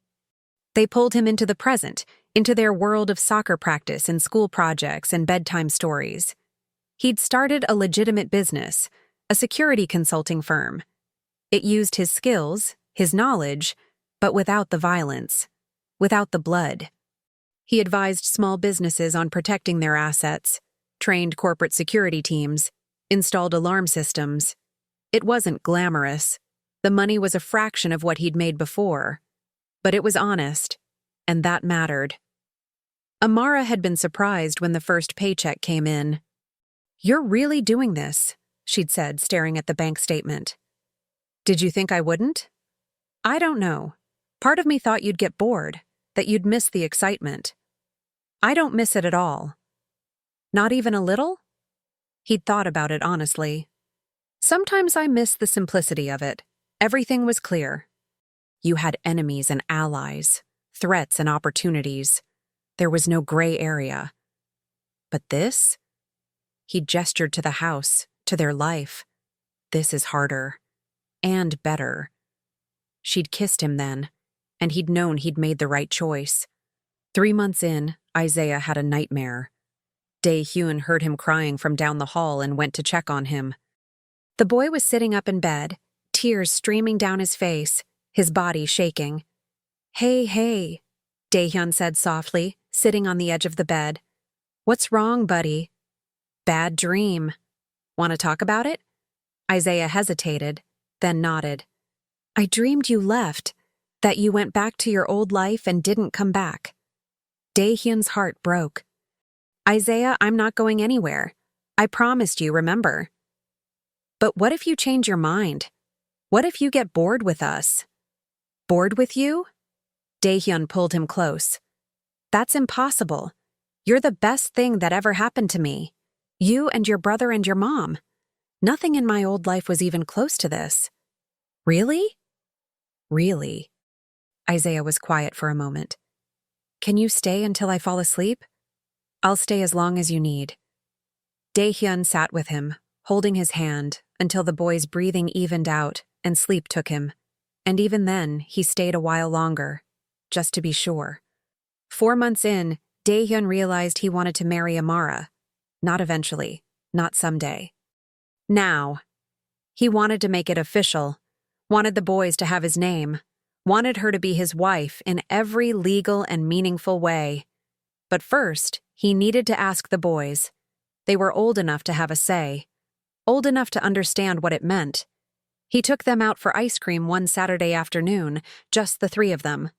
They pulled him into the present, into their world of soccer practice and school projects and bedtime stories. He'd started a legitimate business, a security consulting firm. It used his skills, his knowledge, but without the violence, without the blood. He advised small businesses on protecting their assets, trained corporate security teams, installed alarm systems. It wasn't glamorous. The money was a fraction of what he'd made before. But it was honest, and that mattered. Amara had been surprised when the first paycheck came in. "You're really doing this," she'd said, staring at the bank statement. "Did you think I wouldn't?" "I don't know. Part of me thought you'd get bored, that you'd miss the excitement. I don't miss it at all. Not even a little? He'd thought about it honestly. Sometimes I miss the simplicity of it. Everything was clear. You had enemies and allies, threats and opportunities. There was no gray area. But this? He gestured to the house, to their life. This is harder. And better. She'd kissed him then, and he'd known he'd made the right choice. 3 months in, Isaiah had a nightmare. Deian heard him crying from down the hall and went to check on him. The boy was sitting up in bed, tears streaming down his face, his body shaking. Hey, Deian said softly, sitting on the edge of the bed. What's wrong, buddy? Bad dream. Want to talk about it? Isaiah hesitated, then nodded. I dreamed you left, that you went back to your old life and didn't come back. Deian's heart broke. Isaiah, I'm not going anywhere. I promised you, remember? But what if you change your mind? What if you get bored with us? Bored with you? Deian pulled him close. That's impossible. You're the best thing that ever happened to me. You and your brother and your mom. Nothing in my old life was even close to this. Really? Really? Isaiah was quiet for a moment. Can you stay until I fall asleep? I'll stay as long as you need. Deian sat with him, holding his hand, until the boy's breathing evened out and sleep took him. And even then, he stayed a while longer, just to be sure. 4 months in, Deian realized he wanted to marry Amara. Not eventually, not someday. Now. He wanted to make it official, wanted the boys to have his name, wanted her to be his wife in every legal and meaningful way. But first, he needed to ask the boys. They were old enough to have a say, old enough to understand what it meant. He took them out for ice cream one Saturday afternoon, just the 3 of them.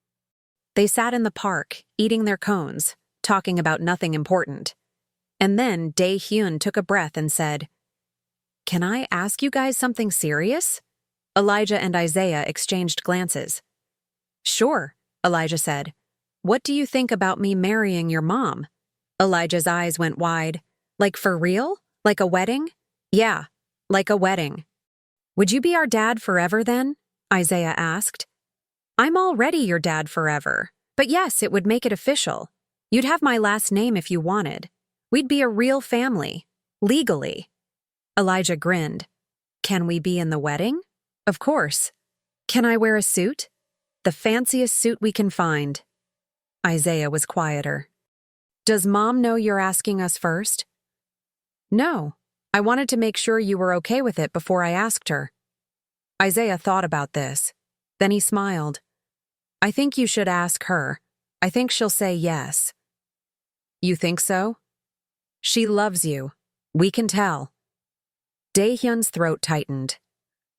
They sat in the park, eating their cones, talking about nothing important. And then Deian took a breath and said, Can I ask you guys something serious? Elijah and Isaiah exchanged glances. Sure, Elijah said. What do you think about me marrying your mom? Elijah's eyes went wide. Like for real? Like a wedding? Yeah, like a wedding. Would you be our dad forever then? Isaiah asked. I'm already your dad forever. But yes, it would make it official. You'd have my last name if you wanted. We'd be a real family. Legally. Elijah grinned. Can we be in the wedding? Of course. Can I wear a suit? The fanciest suit we can find. Isaiah was quieter. Does Mom know you're asking us first? No. I wanted to make sure you were okay with it before I asked her. Isaiah thought about this. Then he smiled. I think you should ask her. I think she'll say yes. You think so? She loves you. We can tell. Deian's throat tightened.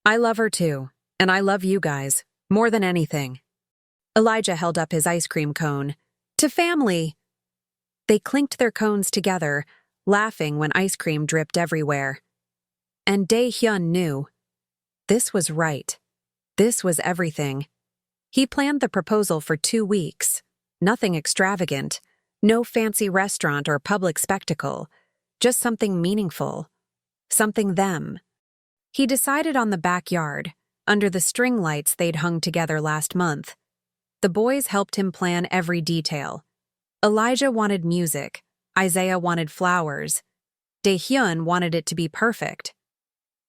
I love her too, and I love you guys, more than anything. Elijah held up his ice cream cone. To family! They clinked their cones together, laughing when ice cream dripped everywhere. And Deian knew. This was right. This was everything. He planned the proposal for 2 weeks. Nothing extravagant. No fancy restaurant or public spectacle. Just something meaningful. Something them. He decided on the backyard, under the string lights they'd hung together last month. The boys helped him plan every detail. Elijah wanted music. Isaiah wanted flowers. Deian wanted it to be perfect.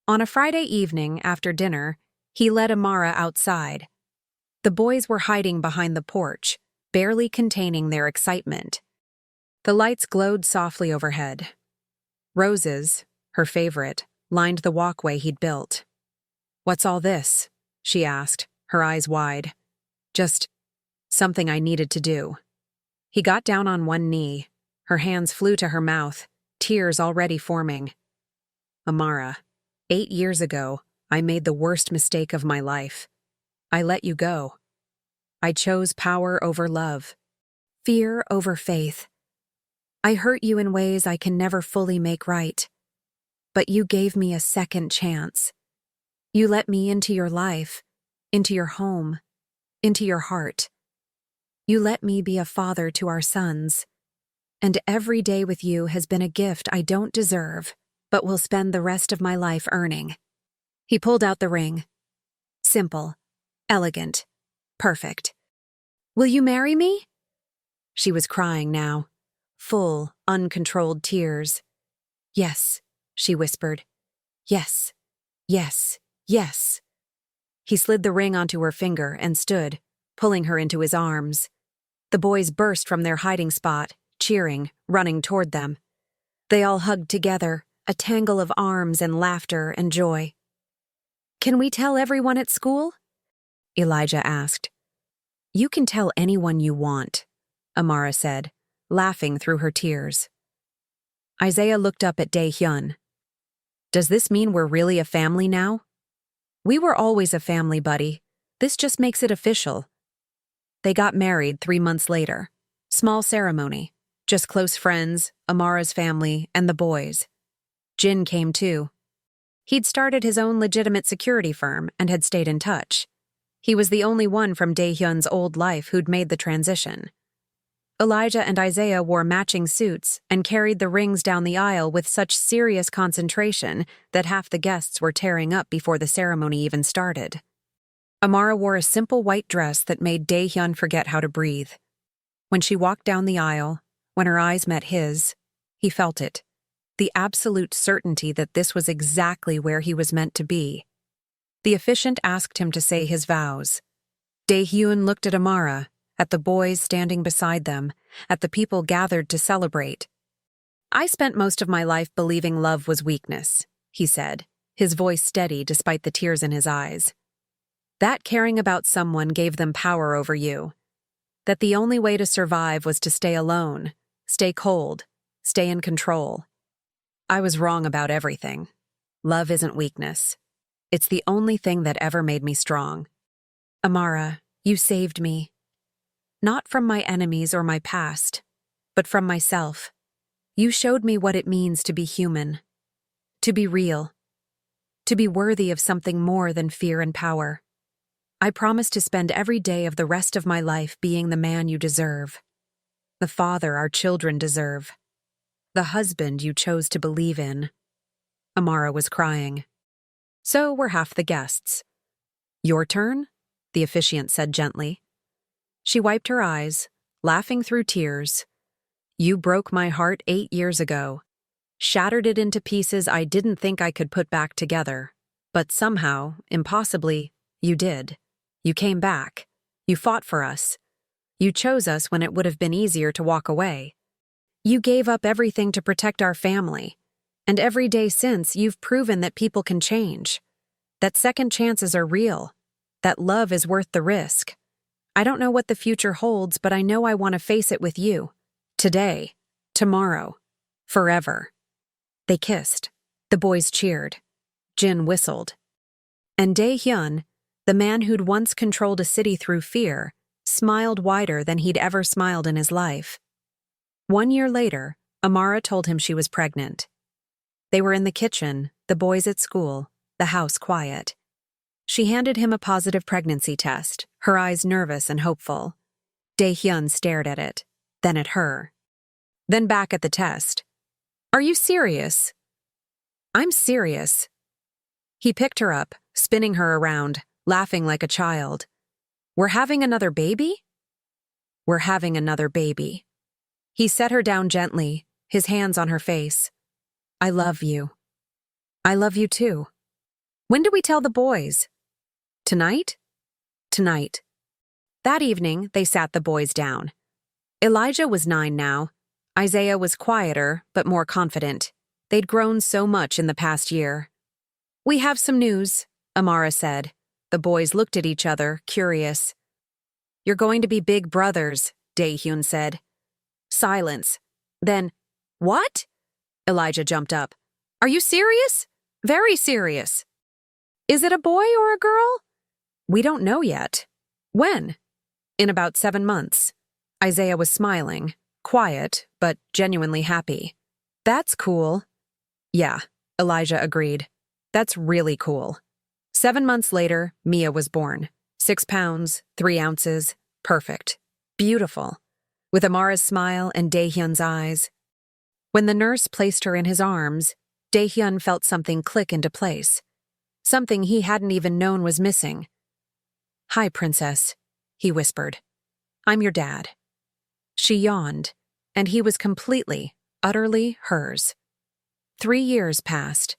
On a Friday evening after dinner, he led Amara outside. The boys were hiding behind the porch, barely containing their excitement. The lights glowed softly overhead. Roses, her favorite, lined the walkway he'd built. What's all this? She asked, her eyes wide. Just something I needed to do. He got down on one knee. Her hands flew to her mouth, tears already forming. Amara, 8 years ago, I made the worst mistake of my life. I let you go. I chose power over love, fear over faith. I hurt you in ways I can never fully make right. But you gave me a second chance. You let me into your life, into your home. into your heart. You let me be a father to our sons, and every day with you has been a gift I don't deserve, but will spend the rest of my life earning. He pulled out the ring. Simple, elegant, perfect. Will you marry me? She was crying now, full, uncontrolled tears. Yes, she whispered. Yes, yes, yes. He slid the ring onto her finger and stood, pulling her into his arms. The boys burst from their hiding spot, cheering, running toward them. They all hugged together, a tangle of arms and laughter and joy. Can we tell everyone at school? Elijah asked. You can tell anyone you want, Amara said, laughing through her tears. Isaiah looked up at Deian. Does this mean we're really a family now? We were always a family, buddy. This just makes it official. They got married 3 months later. Small ceremony. Just close friends, Amara's family, and the boys. Jin came too. He'd started his own legitimate security firm and had stayed in touch. He was the only one from Daehyun's old life who'd made the transition. Elijah and Isaiah wore matching suits and carried the rings down the aisle with such serious concentration that half the guests were tearing up before the ceremony even started. Amara wore a simple white dress that made Daehyun forget how to breathe. When she walked down the aisle, when her eyes met his, he felt it. The absolute certainty that this was exactly where he was meant to be. The officiant asked him to say his vows. Daehyun looked at Amara, at the boys standing beside them, at the people gathered to celebrate. I spent most of my life believing love was weakness, he said, his voice steady despite the tears in his eyes. That caring about someone gave them power over you. That the only way to survive was to stay alone, stay cold, stay in control. I was wrong about everything. Love isn't weakness. It's the only thing that ever made me strong. Amara, you saved me. Not from my enemies or my past, but from myself. You showed me what it means to be human, to be real, to be worthy of something more than fear and power. I promise to spend every day of the rest of my life being the man you deserve, the father our children deserve, the husband you chose to believe in. Amara was crying. So were half the guests. Your turn, the officiant said gently. She wiped her eyes, laughing through tears. You broke my heart 8 years ago, shattered it into pieces I didn't think I could put back together. But somehow, impossibly, you did. You came back. You fought for us. You chose us when it would have been easier to walk away. You gave up everything to protect our family. And every day since, you've proven that people can change. That second chances are real. That love is worth the risk. I don't know what the future holds, but I know I want to face it with you. Today, tomorrow, forever. They kissed. The boys cheered. Jin whistled. And Daehyun, the man who'd once controlled a city through fear, smiled wider than he'd ever smiled in his life. 1 year later, Amara told him she was pregnant. They were in the kitchen, the boys at school, the house quiet. She handed him a positive pregnancy test, her eyes nervous and hopeful. Daehyun stared at it, then at her. Then back at the test. Are you serious? I'm serious. He picked her up, spinning her around, laughing like a child. We're having another baby? We're having another baby. He set her down gently, his hands on her face. I love you. I love you too. When do we tell the boys? Tonight? Tonight. That evening, they sat the boys down. Elijah was 9 now. Isaiah was quieter, but more confident. They'd grown so much in the past year. We have some news, Amara said. The boys looked at each other, curious. You're going to be big brothers, Daehyun said. Silence. Then, what? Elijah jumped up. Are you serious? Very serious. Is it a boy or a girl? We don't know yet. When? In about 7 months. Isaiah was smiling, quiet, but genuinely happy. That's cool. Yeah, Elijah agreed. That's really cool. 7 months later, Mia was born. 6 pounds, 3 ounces. Perfect. Beautiful. With Amara's smile and Daehyun's eyes. When the nurse placed her in his arms, Daehyun felt something click into place. Something he hadn't even known was missing. "Hi, princess," he whispered. "I'm your dad." She yawned, and he was completely, utterly hers. 3 years passed.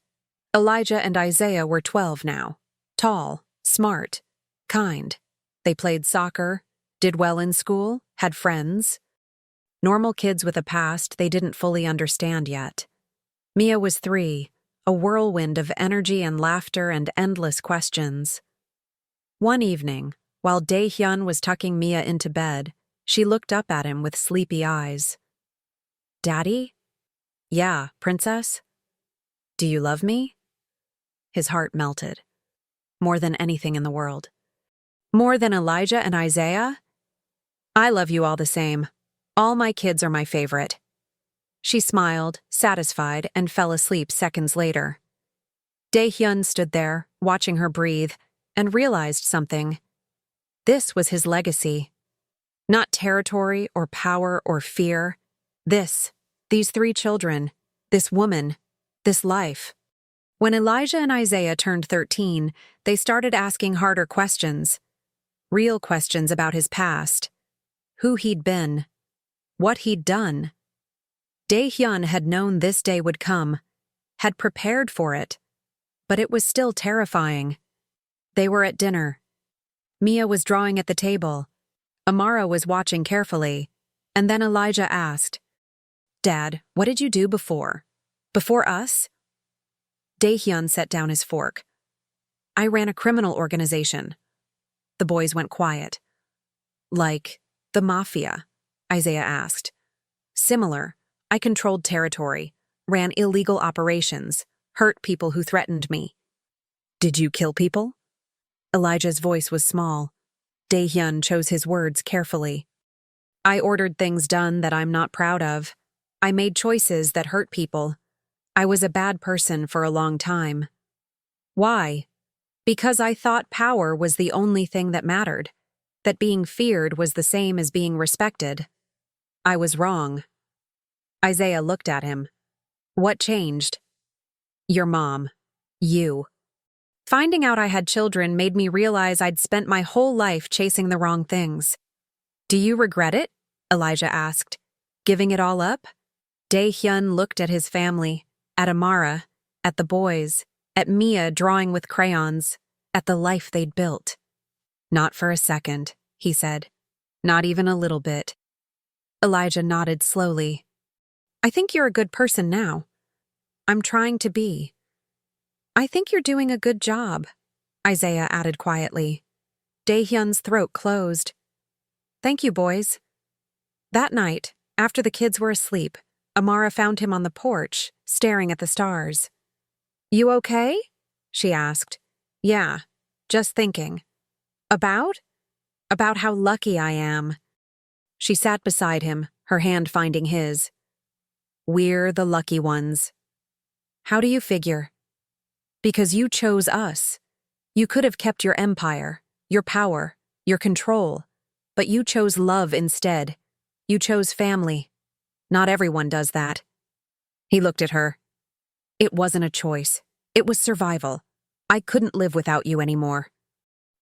Elijah and Isaiah were 12 now. Tall, smart, kind. They played soccer, did well in school, had friends. Normal kids with a past they didn't fully understand yet. Mia was 3, a whirlwind of energy and laughter and endless questions. One evening, while Daehyun was tucking Mia into bed, she looked up at him with sleepy eyes. "Daddy?" "Yeah, princess?" "Do you love me?" His heart melted. More than anything in the world. More than Elijah and Isaiah? "I love you all the same. All my kids are my favorite." She smiled, satisfied, and fell asleep seconds later. Daehyun stood there, watching her breathe, and realized something. This was his legacy. Not territory or power or fear. These 3 children, this woman, this life. When Elijah and Isaiah turned 13, they started asking harder questions. Real questions about his past. Who he'd been. What he'd done. Daehyun had known this day would come, had prepared for it, but it was still terrifying. They were at dinner. Mia was drawing at the table. Amara was watching carefully, and then Elijah asked, "Dad, what did you do before? Before us?" Daehyun set down his fork. "I ran a criminal organization." The boys went quiet. "Like the mafia?" Isaiah asked. "Similar. I controlled territory, ran illegal operations, hurt people who threatened me." "Did you kill people?" Elijah's voice was small. Daehyun chose his words carefully. "I ordered things done that I'm not proud of. I made choices that hurt people. I was a bad person for a long time." "Why?" "Because I thought power was the only thing that mattered, that being feared was the same as being respected. I was wrong." Isaiah looked at him. "What changed?" "Your mom. You. Finding out I had children made me realize I'd spent my whole life chasing the wrong things." "Do you regret it?" Elijah asked. "Giving it all up?" Daehyun looked at his family, at Amara, at the boys, at Mia drawing with crayons, at the life they'd built. "Not for a second," he said. "Not even a little bit." Elijah nodded slowly. "I think you're a good person now. I'm trying to be." "I think you're doing a good job," Isaiah added quietly. Daehyun's throat closed. "Thank you, boys." That night, after the kids were asleep, Amara found him on the porch, staring at the stars. "You okay?" she asked. "Yeah, just thinking." "About?" "About how lucky I am." She sat beside him, her hand finding his. "We're the lucky ones." "How do you figure?" "Because you chose us. You could have kept your empire, your power, your control, but you chose love instead. You chose family. Not everyone does that." He looked at her. "It wasn't a choice. It was survival. I couldn't live without you anymore."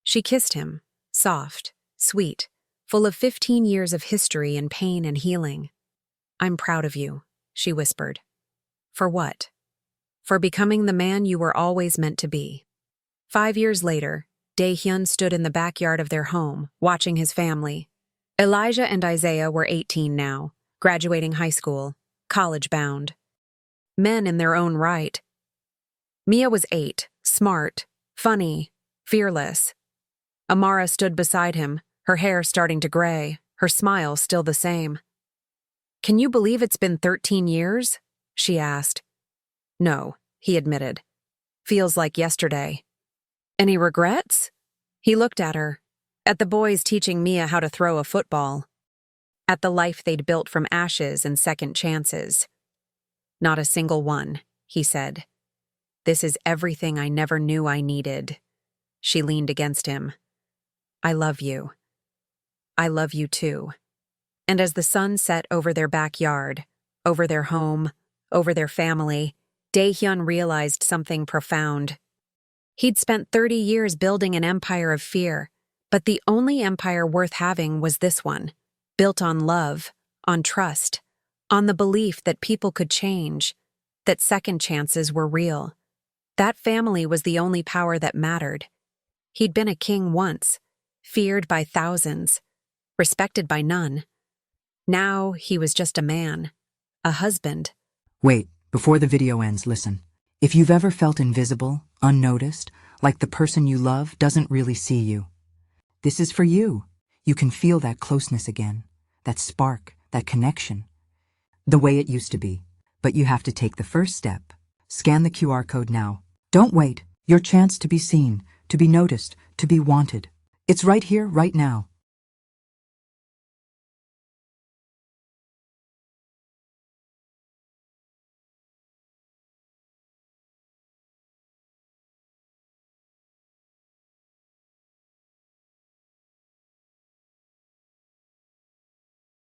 She kissed him, soft, sweet, full of 15 years of history and pain and healing. "I'm proud of you," she whispered. "For what?" "For becoming the man you were always meant to be." 5 years later, Daehyun stood in the backyard of their home, watching his family. Elijah and Isaiah were 18 now, graduating high school, college-bound. Men in their own right. Mia was 8, smart, funny, fearless. Amara stood beside him, her hair starting to gray, her smile still the same. "Can you believe it's been 13 years?" she asked. "No," he admitted. "Feels like yesterday." "Any regrets?" He looked at her, at the boys teaching Mia how to throw a football, at the life they'd built from ashes and second chances. "Not a single one," he said. "This is everything I never knew I needed." She leaned against him. I love you. I love you too. And as the sun set over their backyard, over their home, over their family, Daehyun realized something profound. He'd spent 30 years building an empire of fear, but the only empire worth having was this one, built on love, on trust, on the belief that people could change, that second chances were real. That family was the only power that mattered. He'd been a king once, feared by thousands, respected by none. Now he was just a man, a husband. Wait, before the video ends, listen. If you've ever felt invisible, unnoticed, like the person you love doesn't really see you, this is for you. You can feel that closeness again, that spark, that connection, the way it used to be. But you have to take the first step. Scan the QR code now. Don't wait. Your chance to be seen, to be noticed, to be wanted. It's right here, right now.